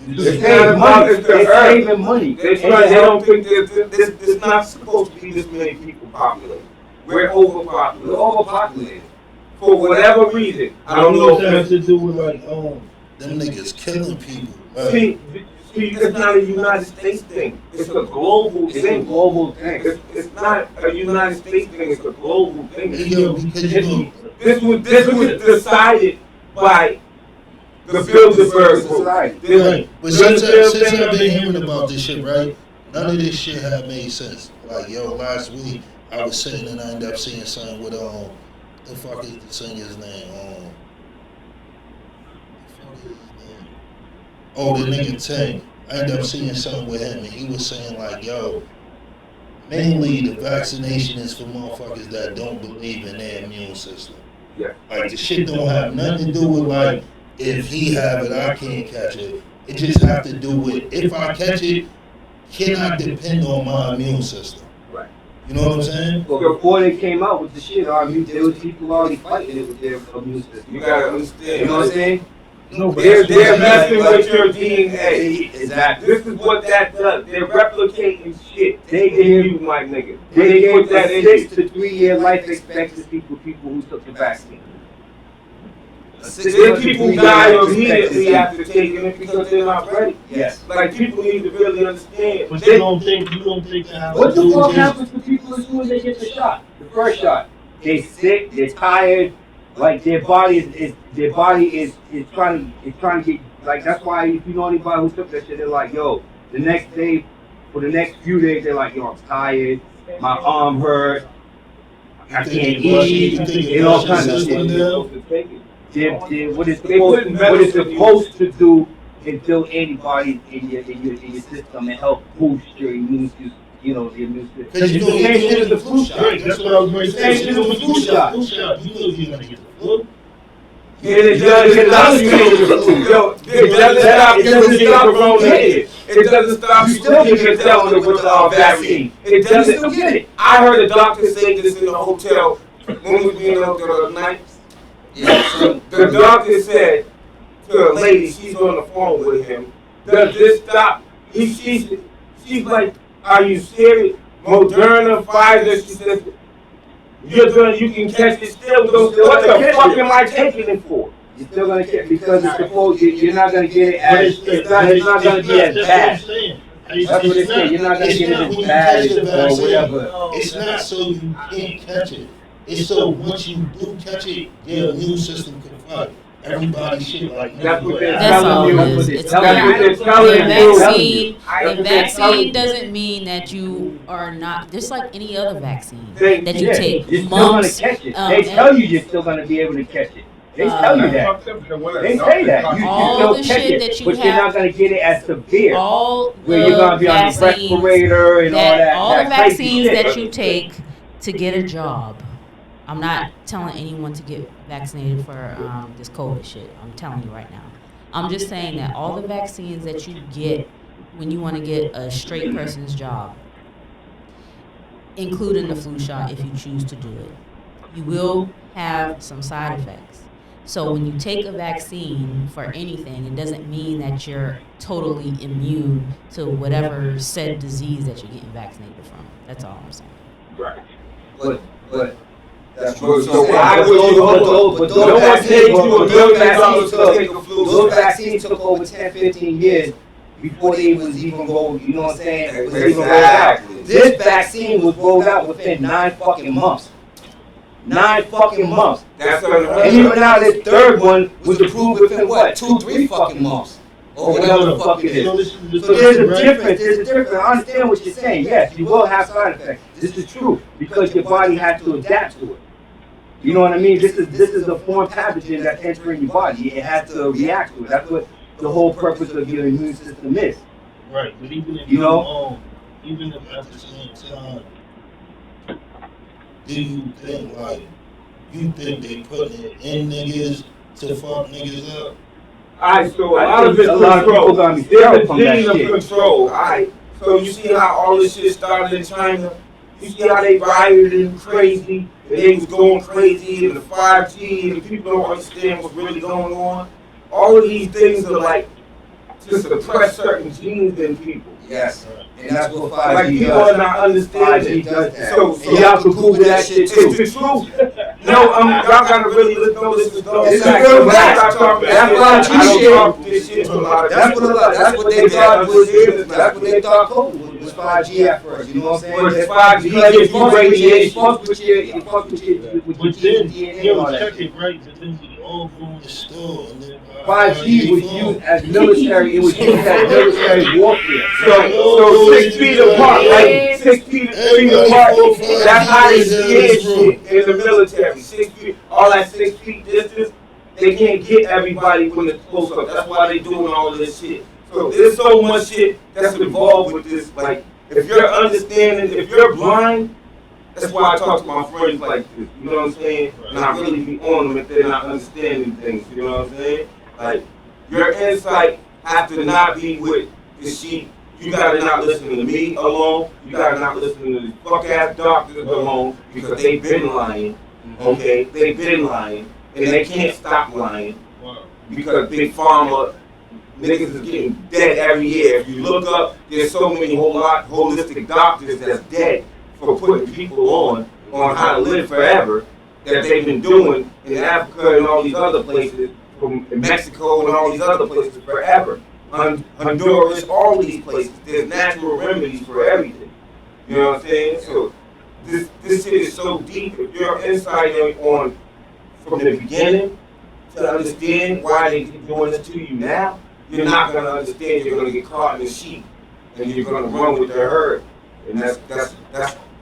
You It's think not about it's the It's earth. saving money. They don't think there's not supposed to be this many people populated. We're We're overpopulated. overpopulated. For whatever reason. I don't know what that has if to do with like them niggas killing people. see, it's not a United States thing. It's a global It's a thing. global thing. It's not a United States thing. It's a global thing. Yo, because you know, This was decided by the Bilderberg group. right. But You understand what I'm since saying? I've been hearing about this shit, right? None of this shit have made sense. Like yo, last week I was sitting and I ended up seeing something with the fuck is the singer's name? Oh, the nigga Tank. I ended up seeing something with him, and he was saying like, yo, mainly the vaccination is for motherfuckers that don't believe in their immune system. Yeah. Like the shit don't have nothing to do with like if he have it, I can't catch it. It just have to do with if I catch it, can I depend on my immune system? Right. You know what I'm saying? But before they came out with the shit, there was people already fighting it with their immune system. You gotta understand. You know what I'm saying? No, but They're that's messing with your DNA. Exactly. This is what that does. They're replicating shit. They in you, my nigga. They gave put that in a 6 you. to 3 year life expectancy for people who took the vaccine. Then people die immediately after taking it because they're not ready. Yes. Like people need to really understand. But you don't think that What the fuck happens to people as soon as they get the shot? The first shot. They sick, they're tired, Like their body is trying to get like that's why if you know anybody who took that shit, they're like, yo, the next day for the next few days they're like, yo, I'm tired, my arm hurt, I can't eat, and all kinds of shit. What it's supposed to do is build antibodies in your system and help boost your immune system. You know, the immune system. Because you know, Same you shit get as the the flu shot. That's what I was going to say. Same shit as the flu shot. Flu shot, you know you're going to get the flu. And it does you the flu. Yo, it doesn't stop corona here. It doesn't stop you still get it with the vaccine. It doesn't still get it. I heard a doctor say this in the hotel when we were being out there the other night. Yeah. The doctor said to a lady, she's on the phone with him, does this stop? She's like, are you serious? Moderna, Pfizer, she says, you can catch it still. What the fuck am I taking it for? You're still gonna get because it's supposed you're not gonna get it as it's not gonna be as bad. That's what they say. You're not gonna get it as bad or whatever. It's not so you can't catch it. It's so once you do catch it, your immune system can fight. Everybody shit like that's what they're That's all telling it you. is. It's the vaccine doesn't mean that you are not, just like any other vaccine that you take. You're still gonna catch it. They tell you you're still gonna be able to catch it. They tell you that. They say that. You all still the catch shit it, that you but you're not gonna get it as severe. All where you're gonna be on the respirator and all that. All the crazy vaccines shit. that you take to get a job. I'm not telling anyone to get vaccinated for this COVID shit. I'm telling you right now. I'm just saying that all the vaccines that you get when you want to get a straight person's job, including the flu shot if you choose to do it, you will have some side effects. So when you take a vaccine for anything, it doesn't mean that you're totally immune to whatever said disease that you're getting vaccinated from. That's all I'm saying. Right. But that's true. So why would you But those Those vaccines took over 10, 15 years before they was even rolled, you know what I'm saying? Was even rolled out. This vaccine was rolled out within 9 fucking months. 9 fucking months. That's and even now this third one was approved within what? 2, 3 fucking months. Or whatever the fuck it is. So there's a difference. I understand what you're saying. Yes, you will have side effects. This is true because your body has to adapt to it. You know what I mean? This is a foreign pathogen that's entering your body. It has to react to it. That's what the whole purpose of your immune system is. Right, but even if even if at the same time, do you think they putting it in niggas to fuck niggas up? Alright, so a lot of it's control. There's a gene of control. Alright, so you see how all this shit started in China? You see how they rioted crazy, and they was going crazy, and the 5G, and people don't understand what's really going on. All of these things are like to suppress certain genes in people. Yes. And that's what 5G like people does. are not understanding. 5G does that. So y'all can Google that shit too. It's the truth. No, y'all gotta really know this is the It's a real fact. That's what they thought was. That's what they thought COVID was 5G at first. You know what I'm saying? It's 5G gives you radiation. It fucks with your DNA and all that. Check it right, but then we all go in the store and then 5G was used as military. It was used as military warfare. So 6 feet apart, right? 6 feet apart. That's how they scared shit in the military. 6 feet, all that 6 feet distance. They can't get everybody when it's close up. That's why they doing all this shit. So there's so much shit that's involved with this. Like, if you're understanding, if you're blind, that's why I talk to my friends like this. You know what I'm saying? And I really be on them if they're not understanding things. You know what I'm saying? Like, your insight has to not be with the sheep. You gotta not listen to me alone. You gotta not listen to these fuck ass doctors alone because they've been lying. Okay? They've been lying. And they can't stop lying. Because Big Pharma, niggas is getting dead every year. If you look up, there's so many holistic doctors that's dead for putting people on how to live forever that they've been doing in Africa and all these other places, from Mexico and all these other places forever. Honduras, all these places. There's natural remedies for everything. You know what I'm saying? So this shit is so deep. If you're insight on from the beginning to understand why they doing this to you now, you're not gonna understand. You're gonna get caught in the sheep, and you're gonna run with the herd, and that's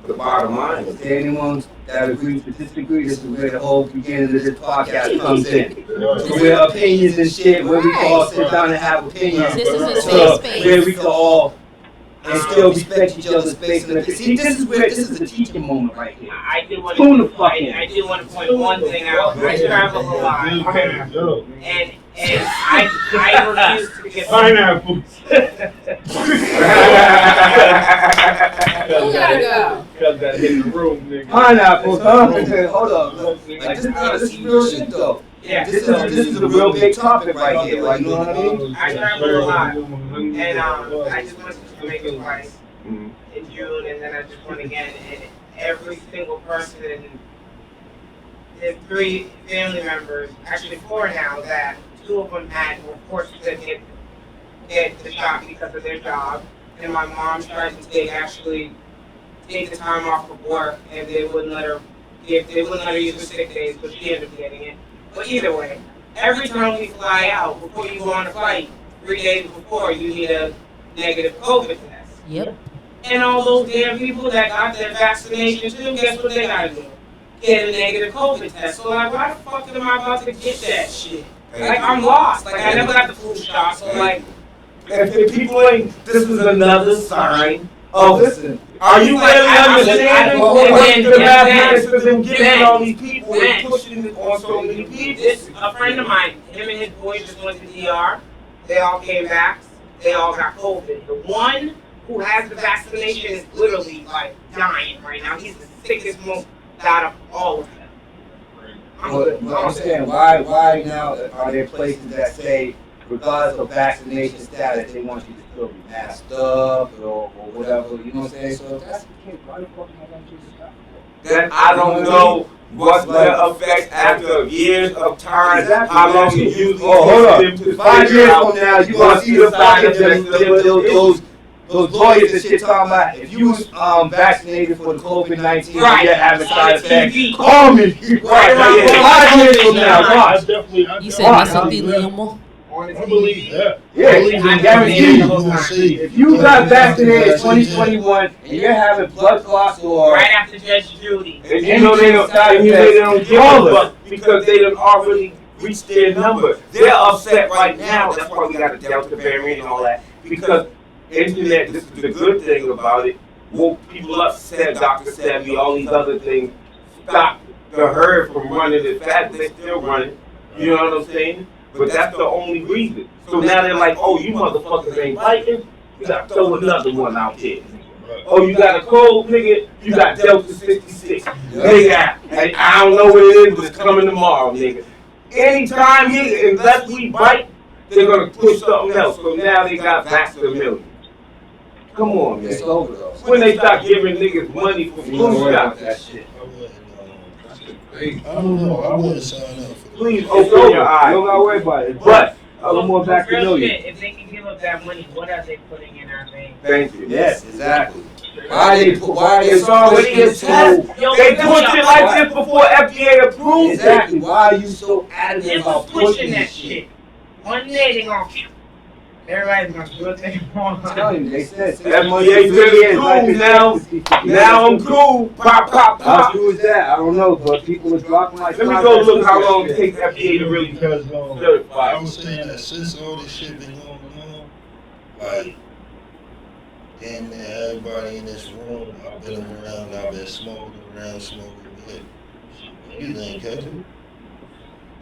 the bottom line. Is there anyone that agrees to disagree? This is where the whole beginning of this podcast comes in. So where opinions and shit, where we can all sit down and have opinions. This is a safe space. Where we can all and still respect each other's space. And see, this is a teaching moment right here. I did want Tune the to fuck in. I did want to point one thing out. I travel a lot, and I refuse to get Pineapple. Who gotta go? Cause that hit the room, nigga. Pineapples, huh? Hold up. Like, this is real shit though. Yeah, This is a real big topic right here. Like, you know what I mean? I travel a lot, and I just wanted to make it twice in June, and then I just went again. And every single person, there's 3 family members, actually 4 now, that 2 of them were forced to get the shot because of their job, and my mom tried to take the time off of work, and they wouldn't let her use her sick days, but she ended up getting it. But either way, every time we fly out, before you go on a flight, 3 days before, you need a negative COVID test. Yep. And all those damn people that got their vaccination too, guess what they gotta do? Get a negative COVID test. So like, why the fuck am I about to get that shit? Like, I'm lost. Like, I never got the flu shot, so like... If people ain't, this is another sign of, listen, are you really understanding what the mathematics of them getting all these people and pushing it on so many people? A friend of mine, him and his boys just went to DR. They all came back. They all got COVID. The one who has the vaccination is literally like dying right now. He's the sickest most out of all of them. I'm saying, why now are there places that say, regardless of vaccination status, they want you to still be masked up or whatever, you know what I'm saying? So if that's the case, why the fuck am I going to choose to stop? Then I don't know what's the effect after years of time, Exactly. how long it usually hold takes up. them to 5 figure years out from now, you gonna see the fucking those lawyers and shit talking about if you was vaccinated for the COVID-19 Right. and you're having side effects, TV. call me. Right. 5 years from now, watch. You said mesothelioma? I believe that. Yeah, I guarantee you. See. If you got vaccinated in 2021 and you're having blood clots or Right after Judge Judy. And you know they don't give a fuck because they done already reached their number. They're upset right now. That's why we got the Delta variant and all that. Because internet, this is the good thing about it, woke people up, said Dr. Sebi, all these other things, stopped the herd from running as fast. They're still running. You know what I'm saying? But that's the only reason. So now they're like, oh, you motherfuckers ain't fighting? You got to throw another one out there. Oh, you got a cold, nigga? You got Delta 66. Nigga, I don't know what it is, but it's coming tomorrow, nigga. Anytime, nigga, unless we bite, they're going to push something else. So now they got Vaxxer million. Come on, man. it's over though. When they start giving niggas money for flu shots, That shit. I don't know. I wouldn't sign up for that. please It's open over. your You eyes. don't gotta worry about it. But, a little more back to Real million. shit, if they can give up that money, what are they putting in our veins? thank you. Yes, exactly. Why they It's already a test. Yo, They tell me pushed it like this before FDA approved it. Exactly. Why are you so adamant They're about pushing pushing that this shit? shit. One day they gonna kill. Everybody's gonna do what they want. I'm telling you, they said 6 FDA months, 3 said years, cool life now. expectancy. Now I'm cool. Pop, pop, How pop. true is that? I don't know, but people are dropping like Let me flies go like look how shit. long it takes FDA to really Because I certify. was saying that since all this shit been going on, like, damn near everybody in this room, I've been around, I've been smoking weed. You didn't catch it?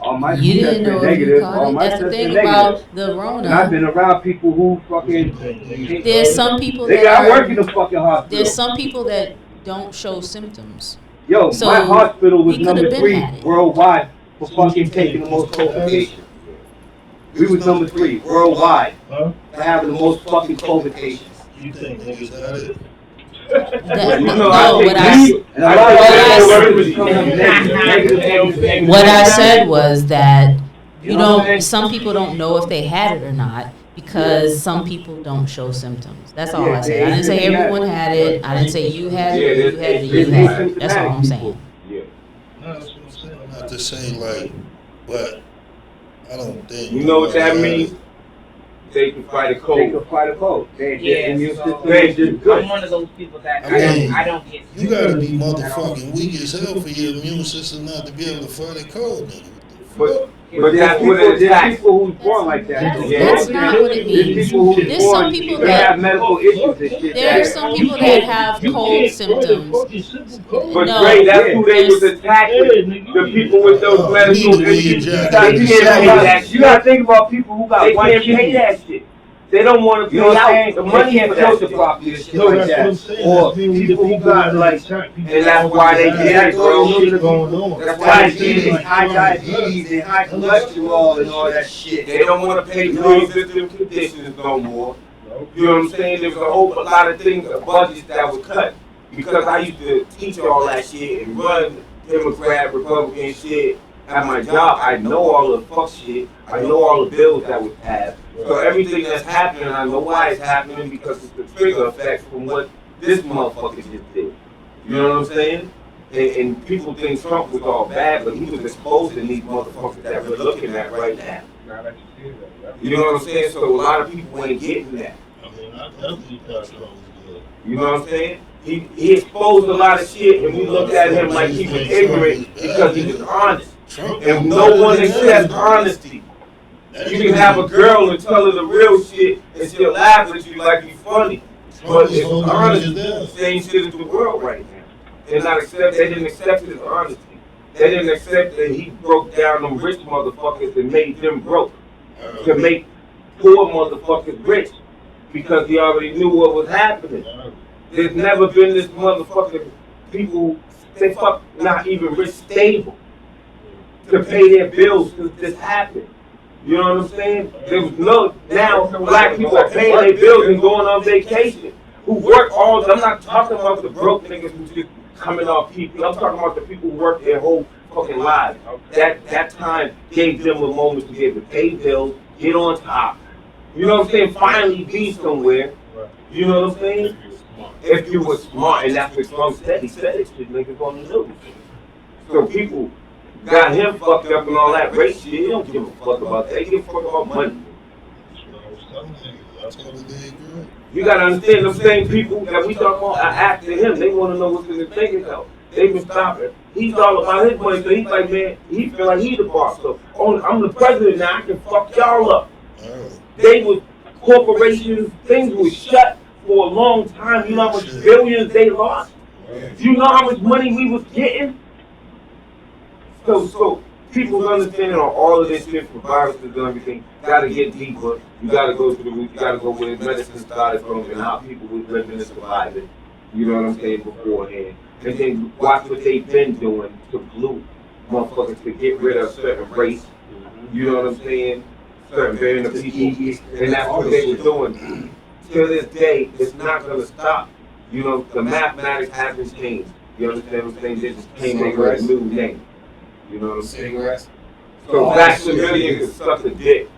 All my You shit didn't has know been if you negative. caught All it. my That's the shit's thing been about negative. the And I've been Rona. around people who fucking. There's some people They got that work in are, the fucking hospital. there's some people that don't show symptoms. Yo, So, my hospital was we coulda number been 3 had it. worldwide for fucking taking the most COVID patients. We was number 3 worldwide Huh? for having the most fucking COVID patients. You think niggas had it? That, You no, know, I what think I, we- And a lot of What I people said- was coming up negative. what I said was that you don't. Some people don't know if they had it or not because some people don't show symptoms. That's all I said. I didn't say everyone had it. I didn't say you had it. You had it. You had it. That's all I'm saying. Yeah. No, that's what I'm saying. Not to to say like, but I don't think You know what that nobody means? They can fight a They cold. can fight a cold. Their immune so system is just good. I'm one of those people that I mean, I don't get you gotta be sick at all. motherfucking weak as hell for your immune system not to be able to fight a cold, nigga. But But that's what it there's attacks. people who's born like that. That's, though. Yeah. that's not what it There's means. people who's There's some born people that that have medical issues and shit. there are that- some people that have cold symptoms. But No, Dre, that's who they was there's- attacking. The people with those You medical need to wear your issues. You jacket. gotta You pay that gotta shit. think about people who got They white can't pay kidneys. that shit. They don't want to You know pay what I'm out saying? the They money can't for that filter shit. properly and shit No, like that's what that. I'm saying. Or That's me, people who got like, And that's why they get it, bro. shit going on. That's why high they get it. high diabetes and high cholesterol and all that shit. They don't want to pay pre-existing conditions no more. You know what I'm saying? There was a whole lot of things, budgets that were cut. Because I used to teach all that shit and run Democrat, Republican shit at my job. I know all the fuck shit. I know all the bills that was passed. So everything that's happening, I know why it's happening because it's the trigger effect from what this motherfucker just did. You know what I'm saying? And people think Trump was all bad, but he was exposing these motherfuckers that we're looking at right now. You know what I'm saying? So a lot of people ain't getting that. I mean, I definitely thought Trump was good. You know what I'm saying? He exposed a lot of shit, and we looked at him like he was ignorant because he was honest. And no one accepts honesty. You can have a girl and tell her the real shit, and she'll laugh at you like you funny. But it's honest, same shit as the world right now. They didn't accept his honesty. They didn't accept that he broke down them rich motherfuckers and made them broke. To make poor motherfuckers rich. Because he already knew what was happening. There's never been this motherfucking people, they fuck not even rich stable to pay their bills because this happened. You know what I'm saying? There was no, now black people are paying their bills and going on vacation. Who work all, I'm not talking about the broke niggas who just coming off people. I'm talking about the people who work their whole fucking lives. That time gave them a moment to be able to pay bills, get on top. You know what I'm saying? Finally be somewhere. You know what I'm saying? If you were smart, and that's what Trump said. He said it shit niggas on the news. So people got him fucked up and all that race shit. He don't give a fuck about that. They give a fuck about money. You gotta understand, them same people that we talking about are after him. They wanna know what's in his bank account. They've been stopping. He's all about his money, so he's like, man, he feel like he's the boss. So I'm the president now, I can fuck y'all up. They was corporations, things was shut for a long time. You know how much billions they lost? You know how much money we was getting? So people understanding on all of this shit for viruses and everything, gotta get deeper. You gotta go to the root, you gotta go where medicine started from and how people was living and surviving. You know what I'm saying, beforehand. And then watch what they've been doing to glue motherfuckers to get rid of certain race. You know what I'm saying? Certain variant of people. And that's what they were doing. To this day, it's not gonna stop. You know, the mathematics hasn't changed. You understand what I'm saying? They just came up with a new name. You know what I'm saying? So black civilians can suck a dick.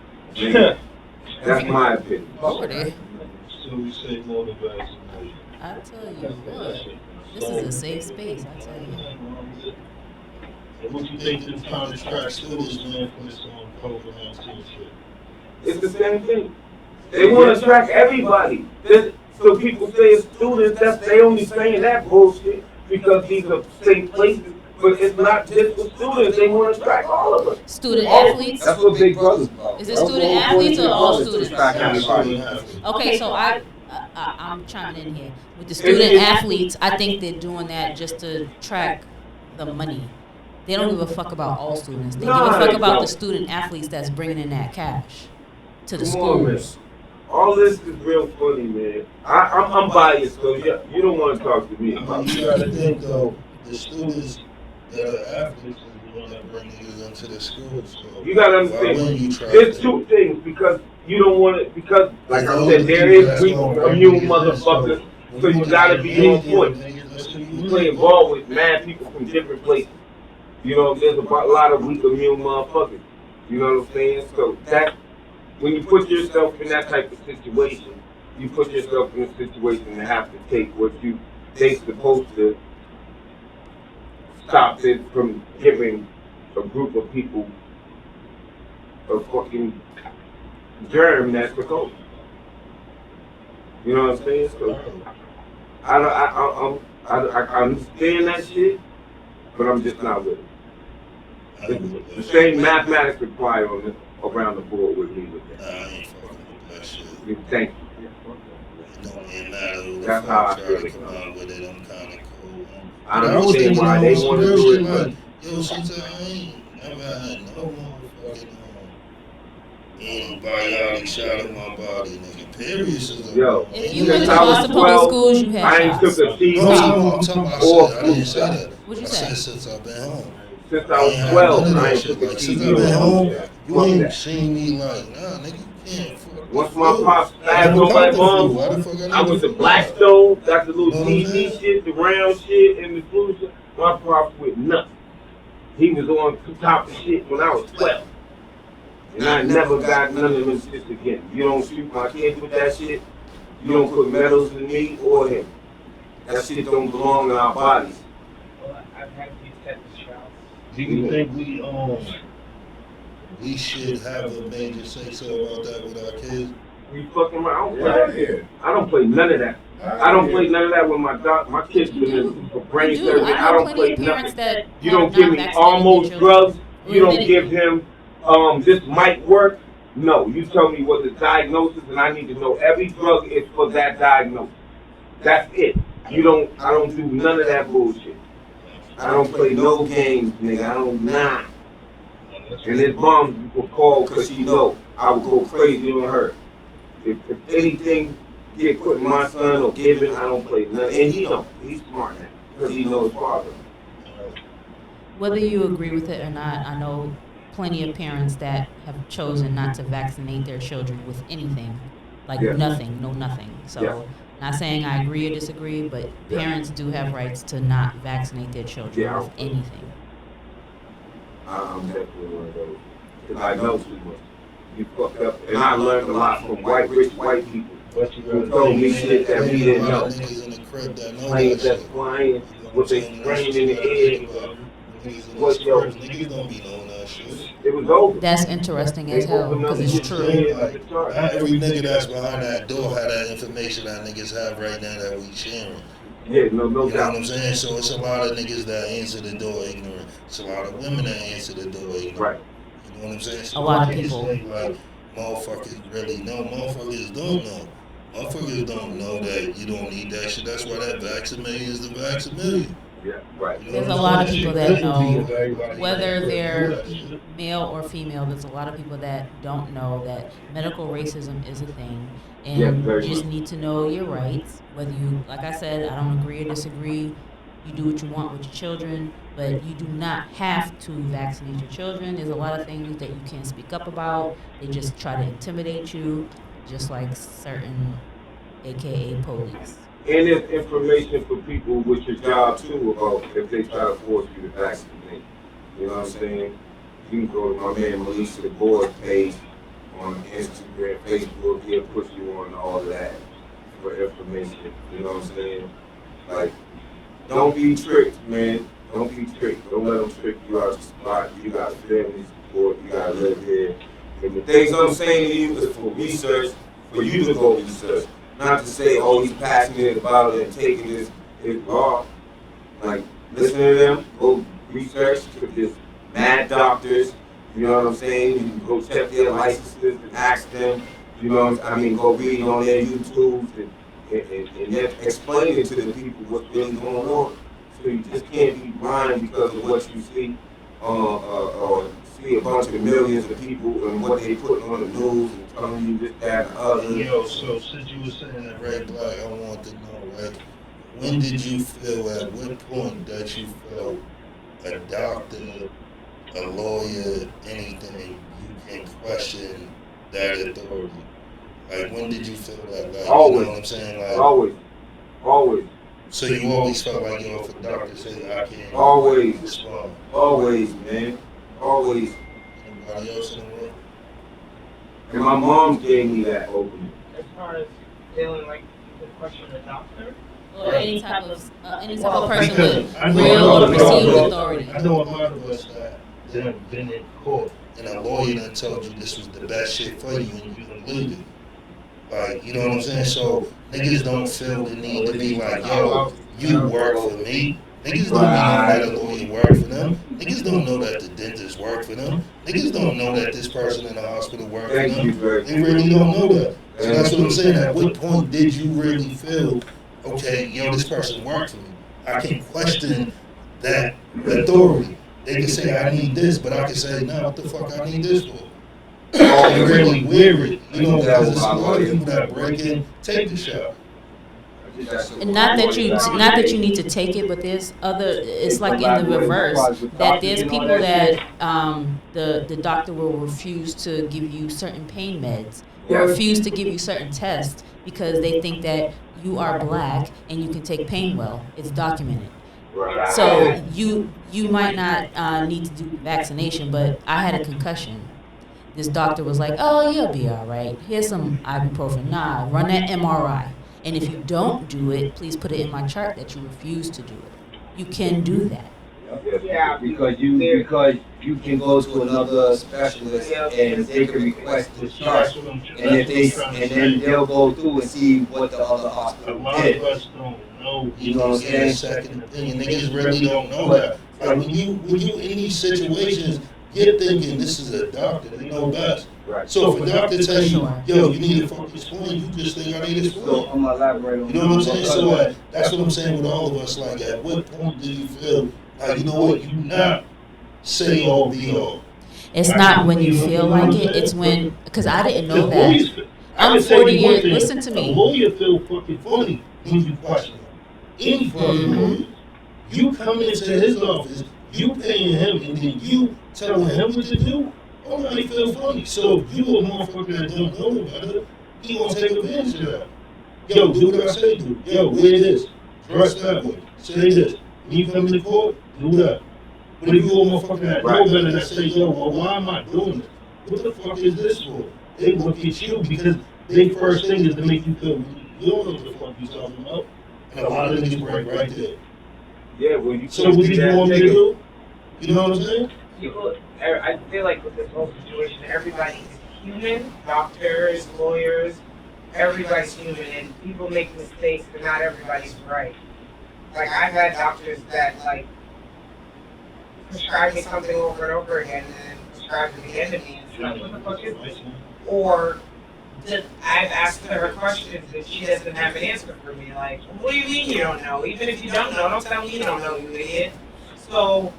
That's my opinion. Lordy. So we say no to vaccination. I tell you what, this is a safe space, I tell you. And what you think is trying to distract students, man, from this COVID-19 shit? It's the same thing. They want to track everybody. So people say it's students, they only saying that bullshit because these are safe places. But it's not just for students. They want to track all of us. Student athletes? That's what Big Brother's about. Is it student athletes or all students? Everybody. Okay, so I'm chiming in here. With the student athletes, I think they're doing that just to track the money. They don't give a fuck about all students. They give a fuck about the student athletes that's bringing in that cash to the schools. All this is real funny, man. I'm biased, so you don't want to talk to me about You gotta think though, the students that are athletes is the one that bring niggas into the schools. So you gotta understand. There's two things because you don't want it because, like I said, there is weak immune motherfuckers. So you gotta be on point. You playing ball with mad people from different places. You know, there's a lot of weak immune motherfuckers. You know what I'm saying? So that when you put yourself in that type of situation, you put yourself in a situation to have to take what they supposed to stop it from giving a group of people, a fucking germ that's the coach. You know what I'm saying? So I understand that shit, but I'm just not with it. The same mathematics apply on this around the board with me with Nah, that. I ain't fucking with that shit. Thank you. It don't even matter who the That's how fuck I try feel to it come goes. out with it. I'm kind of cool. I But I was understand thinking why on they some want to real do shit it, like, but yo, since I ain't never had no motherfucking antibiotic shot in my body, nigga. Period. Since I've yo, been If you since went to I was Boston public 12, schools, you had I ain't took shots. a No, I'm TB talking about or shit. I flu didn't say shot. that. What'd you I say? said since I've been home. Since I I was ain't had 12, none of I that ain't shit. took a Like, since TB I've or been flu home, shot. you Fuck ain't that. seen me like, nah, nigga, you can't fuck the Once my flu. pops I passed never on my caught the flu. mom, Why the fuck I I need the went to flu shot? Blackstone, got the You little know what I'm TV saying? shit, the round shit, and the flu shit. My pops went nuts. He was on top of shit when I was 12. And I never got none of them shits again. You don't shoot my kids with that shit. You don't put metals in me or him. That shit don't belong in our bodies. Well, I've had these tetanus shots. Do you think we should have a major say so about that with our kids? You fucking right. I don't play that. I don't play none of that. I don't play none of that with my doc. My But kids you been do. in for You brain do. surgery. I I know don't plenty play of parents nothing. that You have don't give not me vaccinated their almost children. drugs. You don't Admitted give it. him this might work. No, you tell me what the diagnosis, and I need to know every drug is for that diagnosis. That's it. I don't do none of that bullshit. I don't play no games, nigga. I don't nah. And his mom will call because she know I would go crazy on her. If anything get put in my son or given, I don't play none. And he know. He's smart now because he knows his father. Whether you agree with it or not, I know plenty of parents that have chosen not to vaccinate their children with anything, like Yeah. nothing, no nothing. So, Yeah. not saying I agree or disagree, but Yeah. parents do have rights to not vaccinate their children Yeah, with anything. I'm definitely one of those. Because I know too much. You fucked up. And I learned a lot from rich white people But you who gotta told think, me man, shit that we Ain't a didn't lot know. of niggas in the crib that know that Planes shit. that's flying, You know what what I'm they saying? And that's spraying what in you the gotta air. think about. Niggas in these What, yo, cribs, niggas don't be knowing that shit. it was over. That's interesting as They hell opened up because the it's shit true. saying Like, the chart. not every nigga that's behind that door had that information that niggas have right now that we sharing. Yeah, no You know what doubt. I'm saying? So it's a lot of niggas that answer the door ignorant. It's a lot of women that answer the door ignorant. Right. You know what I'm saying? So A lot of I just people. think like motherfuckers really know. Motherfuckers don't know. Motherfuckers don't know that you don't need that shit. That's why that vaccinating is the vaccinating. Yeah, right. You know There's what a I'm lot of saying? people Shit that couldn't be know, if everybody whether couldn't do they're that shit. male or female, there's a lot of people that don't know that medical racism is a thing. Yeah, And very you just much. need to know your rights. Whether you, like I said, I don't agree or disagree. You do what you want with your children, but you do not have to vaccinate your children. There's a lot of things that you can't speak up about. They just try to intimidate you, just like certain AKA police. And there's information for people with your job too about if they try to force you to vaccinate. You know what I'm saying? You can go to my man Melissa Board's page on Instagram, Facebook. He'll put you on all of that for information. You know what I'm saying? Like, don't be tricked, man. Don't be tricked. Don't let them trick you out the spot. You got family support. You got to live here. And the things I'm saying to you is for research, for you to go research. Not to say, oh, he's passionate about it and taking his law. Like, listen to them, go research, because there's mad doctors, you know what I'm saying? You can go check their licenses and ask them, you know what I mean, go read on their YouTubes and then explain it to the people what's really going on. So you just can't be blind because of what you see, or see a bunch of millions of people and what they put on the news and telling you this, that, and the other. Yo, so since you were saying that Ray Black, I want to know, right? When did you feel, at what point that you felt a doctor, a lawyer, anything, you can question that authority? Like, when did you feel that? Like, Always. you know what I'm saying? Like, Always. So you always felt like, yo, if a doctor says I can't Always. respond. Always, man. Always. Anybody else in the room? And my mom gave me that opening. As far as feeling like you could question the doctor? Or any type of person Because with I know real a lot or of perceived us- authority. I know a lot of us that done been in court. and a lawyer done told you this was the best shit for you and you done believed it. Like, you know what I'm saying? So niggas don't feel the need to be like, yo, you work for me. Niggas don't know that a lawyer work for them. Niggas don't know that the dentist work for them. Niggas don't know that this person in the hospital work for them. They really don't know that. So that's what I'm saying. At what point did you really feel, okay, yo, this person work for me? I can question that authority. They can say I need this, but I can say, no, what the fuck I need this for? And really wear it, you know, because there's a lot of people that break in, take the shot. And not that you need to take it, but there's other. It's like in the reverse that there's people that the doctor will refuse to give you certain pain meds, or refuse to give you certain tests because they think that you are black and you can take pain well. It's documented. So you might not need to do vaccination, but I had a concussion. This doctor was like, "Oh, you'll be all right. Here's some ibuprofen. Nah, run that MRI. And if you don't do it, please put it in my chart that you refuse to do it. You can do that." Yeah, because you can go to another specialist and they can request the chart, and then they'll go through and see what the other hospital did. A lot of us don't know. You know what I'm saying? Second opinion, niggas really don't know that. Like when you in these situations, you're thinking this is a doctor, they know best. Right. So if a doctor tells you, yo, you need a fucking spleen, you just think I need a spleen. So I'm elaborating. You know what I'm saying? So that's what I'm saying with all of us. Like, at what point do you feel like, you know what, you not say all be all? It's not when you feel like it. It's when, because I didn't know that. I'm 40 years. Listen to A me. lawyer feel fucking funny when you question him. Any fucking lawyer. You come into his office, you paying him, and then you telling him what to do. Oh, might feel funny. So if you a motherfucker that don't know about it, he gonna take advantage of that. Yo, do what I say do. Yo, wear this. Dress that way. Say this. When you come to court, do that. But if you a motherfucker that know better that say, yo, well, why am I doing this? What the fuck is this for? They look at you because their first thing is to make you feel you don't know what the fuck you talking about. And a lot of niggas break right there. Yeah, well, you So what you want me to do? You know what I'm saying? People, I feel like with this whole situation, everybody's human. Doctors, lawyers, everybody's human, and people make mistakes, but not everybody's right. Like, I've had doctors that, like, prescribe me something over and over again, and then prescribe it again to me, and it's like, what the fuck is this? Or I've asked her questions and she doesn't have an answer for me. Like, what do you mean you don't know? Even if you don't know, don't tell me you don't know, you idiot. So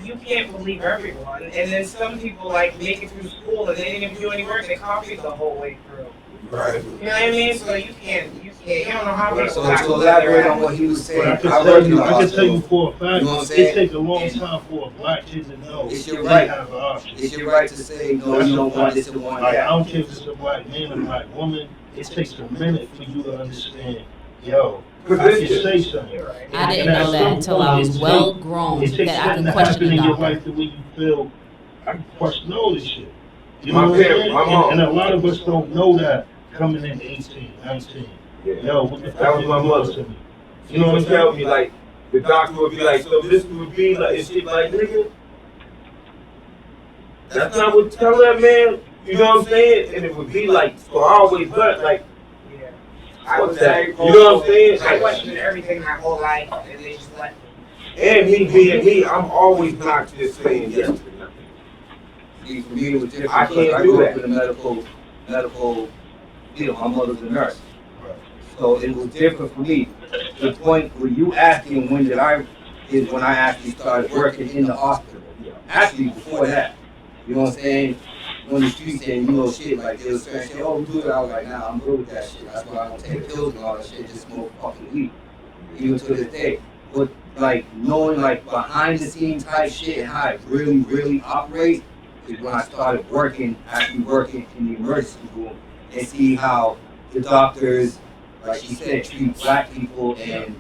you can't believe everyone. And then some people like make it through school and they didn't even do any work. They copied the whole way through. Right. You know what I mean? So you don't know how people So to elaborate on what he was saying, I work in the I can tell you hospital. for a fact, You know what I'm it saying? takes a long time for a black kid to know It's your they right. have an option. It's your right to say, no, you don't want this and want Like, I that. don't care if it's a black man or a black woman, it takes a minute for you to understand, yo, I can say something. I didn't know that until I was well grown It takes that I something could to question happen the in your doctor. life the way you feel, I can question all this shit. You My know what I'm parents, saying? my mom. And a lot of us don't know that coming in 18, 19. Yo, what the That fuck was is my this mother. to me? You know what I'm telling me? Like, the doctor would be like, so this would be like, and shit like, nigga, that's not what tell that man, you know what I'm saying? And it would be like, so I always but like, Yeah. I was what's that? very You know what I'm saying? I Like, questioned everything my whole life, and they just let me. and me being me, I'm always not just saying yes to nothing. See, for me, it was different. I can't because do grew that. up in a medical field. My mother's a nurse. So it was different for me. The point where you asking when did I, is when I actually started working in the hospital. Actually, before that. You know what I'm saying? On the street saying, you know, shit, like they was saying, oh, we do it. I was like, nah, I'm good with that shit. That's why I don't take pills and all that shit, just smoke fucking weed. Even to this day. But like knowing like behind the scenes type shit and how it really, really operates is when I started working, actually working in the emergency room and see how the doctors, like she said, treat black people, and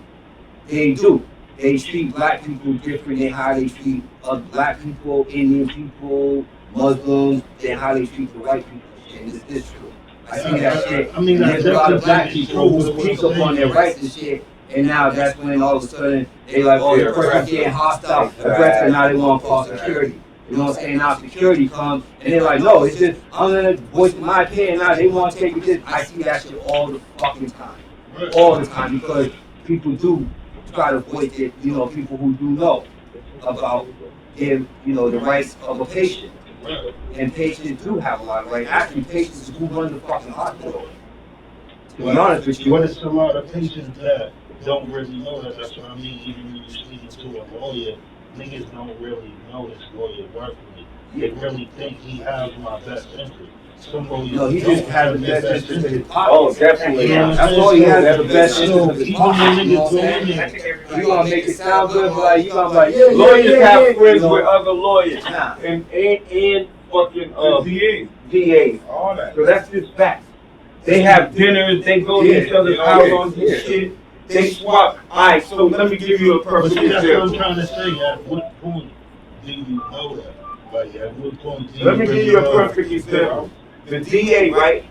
they do. They treat black people different than how they treat other black people, Indian people, Muslims, than how they treat the white people. And this is true. I see that shit. I mean, And that's there's a lot of black definitely people true, who but what speak I'm up on their saying rights and shit, And now that's when all of a sudden they like, oh, the person's getting hostile, aggressive. Now they want to call security. You know what I'm saying? Now security comes and they're like, no, it's just I'm gonna voice my opinion. Now they want to take it. This I see that shit all the fucking time, all the time because people do try to voice it. You know, people who do know about the rights of a patient, and patients do have a lot of rights. Actually, patients who run the fucking hospital. To be honest with you, But it's a lot of patients that don't really know that. That's what I mean. Even when you're speaking to a lawyer, niggas don't really know this lawyer working. They really think he has my best interest. Some lawyers no, he don't just has have the their best best interest of his interest. pocket. Oh, definitely. Yeah, that's all he has, the best interest of his pocket. You know what I'm saying? You gonna make it sound good, but like you gonna be like, yeah, Lawyers have friends you know? with other lawyers. Nah. And fucking DA. all that. So that's just facts. They have dinners, they go to each other's house on this shit. They swap. Alright, so let me give you a But perfect see, that's what I'm example. trying to say. At what point do you know that? Like, at what point do you Let me give really you a know? perfect example. The DA, right?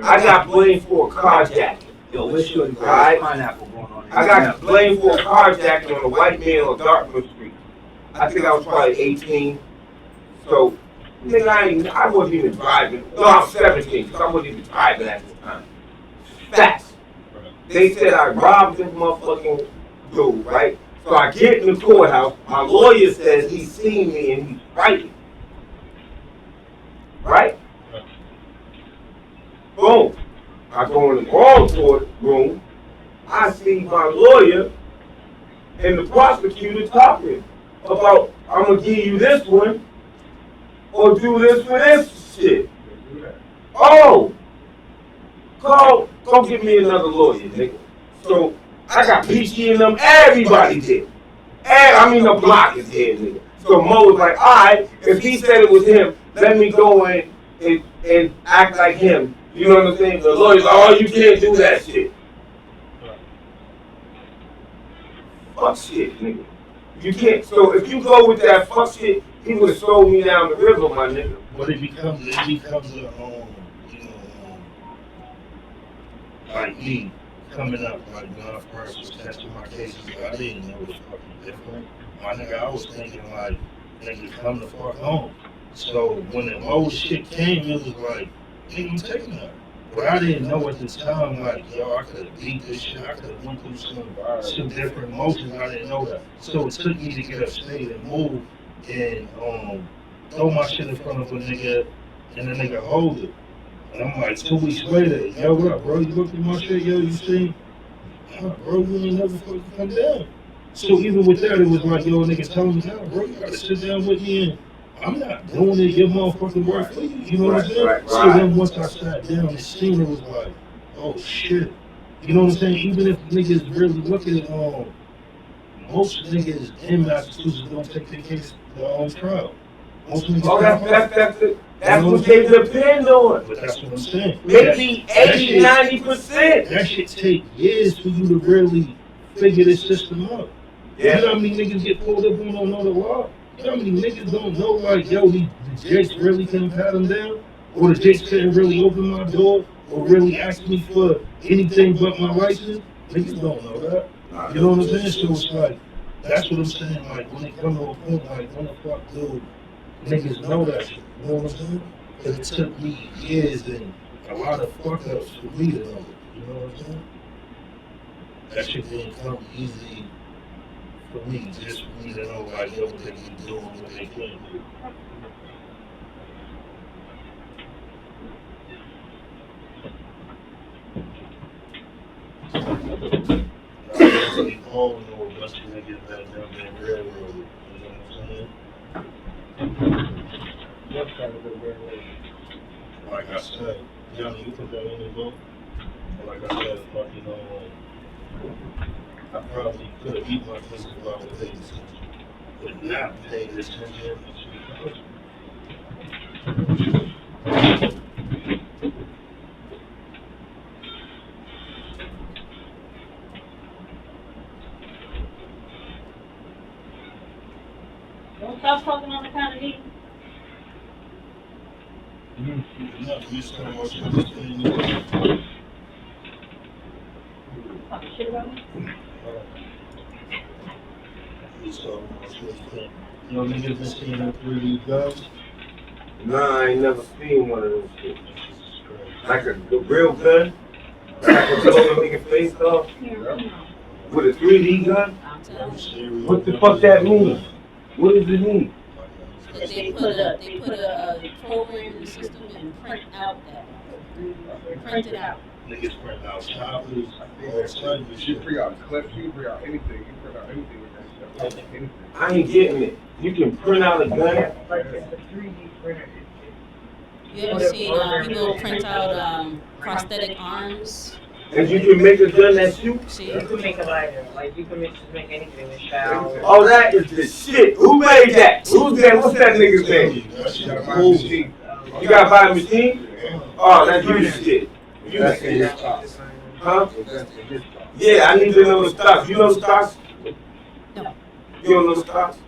I got blamed for a carjacking. Yo, what's your Alright? pineapple going on? I got blamed for a carjacking on a white man on Dartmouth Street. I think I was probably 18. So, nigga, I wasn't even driving. No, I was 17, because I wasn't even driving at the time. Facts. They said I robbed this motherfucking dude, right? So I get in the courthouse. My lawyer says he's seen me and he's writing. Right? Boom. I go in the wrong courtroom. I see my lawyer and the prosecutor talking about, I'm going to give you this one or do this for this shit. Oh! Go get me another lawyer, nigga. So I got Peachy in them, everybody did. The block is here, nigga. So Mo was like, alright, if he said it was him, let me go in and act like him. You know what I'm saying? The lawyer's like, oh, you can't do that shit. Fuck shit, nigga. You can't. So if you go with that fuck shit, he would have sold me down the river, my nigga. But it becomes a, you know, like me coming up, like when I first was catching my cases, I didn't know it was fucking different. My nigga, I was thinking like, nigga, come the fuck home. So when the old shit came, it was like, nigga, I'm taking that. But I didn't know at the time, like, yo, I could have beat this shit. I could have went through some different emotions. I didn't know that. So it took me to get upstate and move and throw my shit in front of a nigga and the nigga hold it. And I'm like 2 weeks later, yo, what up, bro? You looked at my shit, yo, you see? Bro, you ain't never fucking come down. So even with that, it was like, yo, nigga telling me, nah, bro, you gotta sit down with me and I'm not doing it, your motherfucking work for you. You know what I'm saying? Right. So then once I sat down and seen it, was like, oh shit. You know what I'm saying? Even if niggas really look at it, most niggas in Massachusetts don't take their case to their own trial. Most niggas that's what they depend on. But that's what I'm saying. Maybe 80, 90%. That shit take years for you to really figure this system out. Yeah. You know how many niggas get pulled up on don't know the law? You know how many niggas don't know, like, yo, the Jakes really couldn't pat them down? Or the Jakes couldn't really open my door? Or really ask me for anything but my license? Niggas don't know that. You know what I'm saying? So it's like, that's what I'm saying, like, when it comes to a point, like, when the fuck do niggas know that shit? You know what I'm saying? Because it took me years and a lot of fuck ups for me to know it. You know what I'm saying? That shit didn't come easy for me, just for me to know, like, yo, what they can do and what they can't do. I really all know a bunch of niggas that have been railroaded. You know what I'm saying? What kind of a railroad? Like I said, Johnny, you put that in the book. Like I said, fucking, I probably could have eaten my place if I would have paid attention. But not paid attention. Don't stop talking on the kind of heat. No, you said what's this thing? Talking shit about me? So, you know, niggas been seeing them 3D guns. Nah, I ain't never seen one of those shit. Like a real gun? Like a blow a nigga face off? With a 3D gun? I'm telling you. What the fuck that mean? What does it mean? That they put a program in the system and print out that print it out. Niggas print out choppers, all type of You shit. print out clips, you print out anything, you print out anything with that stuff. Anything. I ain't getting it. You can print out a gun? Like it's a 3D printer. You ever seen people print out prosthetic arms? And you can make a gun that shoots? See? You can make a lighter. Like you can just make anything with style. Oh, that is the shit. Who made that? Who's that? What's that nigga's name? That You gotta shit buy a cool. machine. You gotta buy a machine? Oh, that's you shit. That's in your stock. Huh? That's in his stock. Yeah, I need to know the stocks. You know the stocks? No. You don't know the stocks?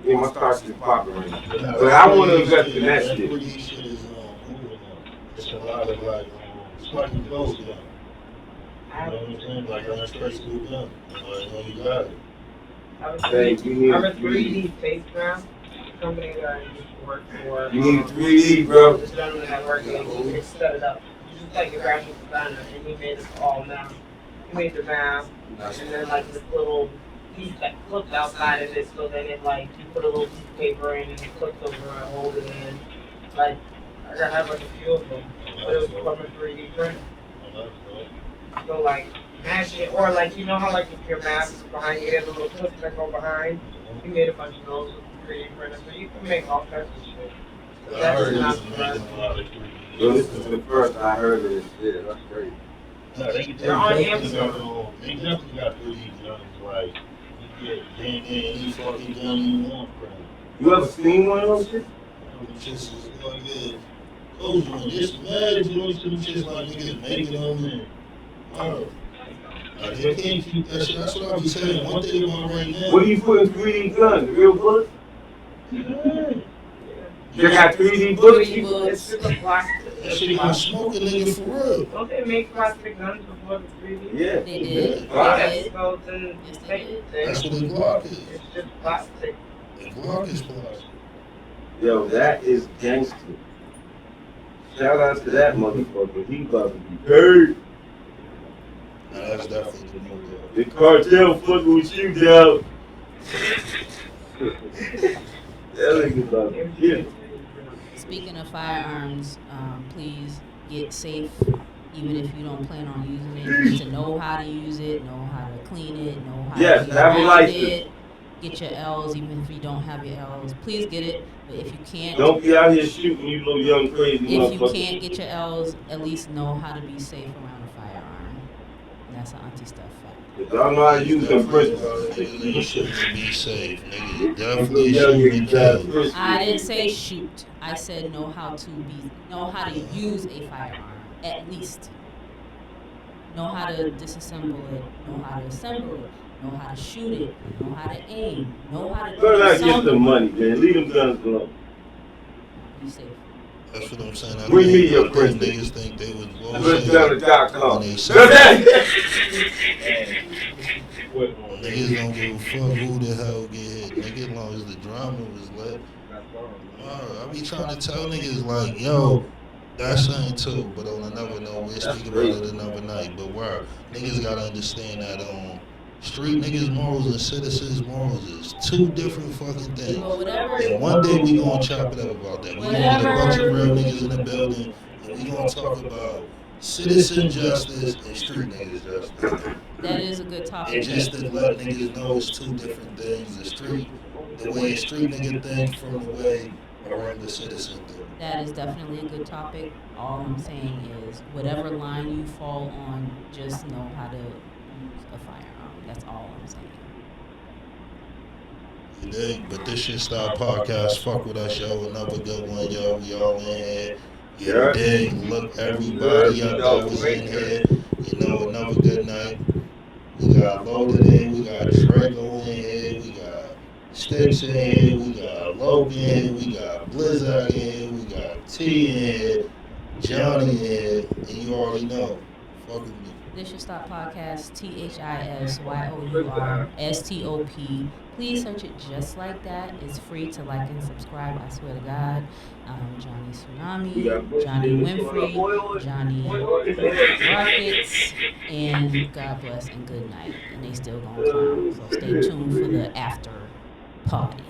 Yeah, my stocks is popping right now. But I want to invest in that shit. 3D shit is it's a lot of like it's like a ghost gun. You know what I'm saying? Like an untraceable gun. Like, oh, you got it. Hey, you need I have a a 3D face mask. Company that I used to work for. You need a 3D, bro. Just done with that working. You just set it up. You just like a graphic designer, and he made it all now. He made the mask, and then like this little piece that clipped outside of it, so then it like you put a little piece of paper in and it clips over and hold it in. Like I gotta have like a few of them, but it was from a 3D print. So like mash it, or like you know how like if your mask is behind you, there's a little clip that go behind. He made a bunch of those with 3D printers, so you can make all kinds of shit. I That's heard not this is the making a lot of 3D. So this is the first I heard of this shit. That's crazy. No, they They're on definitely got Amazon. they definitely got 3D guns. Like you get damn near any fucking gun you want, bro. You ever seen one of those shit? It's just like those ones. Just mad you know some shit like niggas making them and like they can't keep that shit. That's what I be saying. One thing about right now. What do you put in 3D guns? Real bullets? Yeah. They got 3D bullets? It's just a plastic. That shit gonna smoke a nigga for real. Don't they make plastic guns before the 3D? Yeah. They did. Right. They did. So then Yes, they take did. That's what the Glock is. It's just plastic. The Glock is plastic. Yo, that is gangster. Shout out to that motherfucker. He about to be paid. Nah, that's definitely the new deal. The cartel fucking with you, dog. That nigga about to get it. Speaking of firearms, please get safe. Even if you don't plan on using it, you need to know how to use it, know how to clean it, know how Yes, to have a use license. it. Get your L's, even if you don't have your L's. Please get it. But if you can't, Don't be out here shooting you little young crazy if you motherfucker. can't get your L's, at least know how to be safe around a firearm. And that's an auntie stuff fact. If y'all know how to use them prisons. Niggas shouldn't be safe. Niggas Them definitely young shouldn't be niggas killed. prison. I didn't say shoot. I said know how to use a firearm, at least. Know how to disassemble it, know how to assemble it, know how to shoot it, know how to aim, know how to Learn how do to get some something. money, man. Leave them guns alone. Be safe. That's what I'm saying. I Bring me think- your I think prison. Niggas think they was Let's bullshit. down the .com. When they That's say that. niggas don't give a fuck who the hell get hit. Nigga, as long as the drama was lit. I be trying to tell niggas like, yo, that's something too. But on another note, we'll speak about it another night. But where niggas gotta understand that street niggas morals and citizens morals is two different fucking things. But whatever, And one day we gonna chop it up about that. We gonna get a bunch of real niggas in the building, and we gonna talk about citizen justice and street niggas justice. that is a good And topic. just to let niggas know it's two different things. The way a street nigga think from the way a regular citizen think. That is definitely a good topic. All I'm saying is, whatever line you fall on, just know how to use a firearm. That's all I'm saying. You dig? But this shit stop podcast. Fuck with us, yo. Another good one, yo. We all in here. You dig? Look, everybody up that was in here. You know, another good night. We got Loaded in. We got Draco in here. We got Stitch in here. We got Logan in here. We got Blizzard in here. We got T in here. Johnny in here. And you already know. Fuck with me. Thisyourstop podcast, Thisyourstop. Please search it just like that. It's free to like and subscribe. I swear to God. Johnny Tsunami, Johnny Winfrey, Johnny Rockets, and God bless and good night. And they still gonna come. So stay tuned for the after party.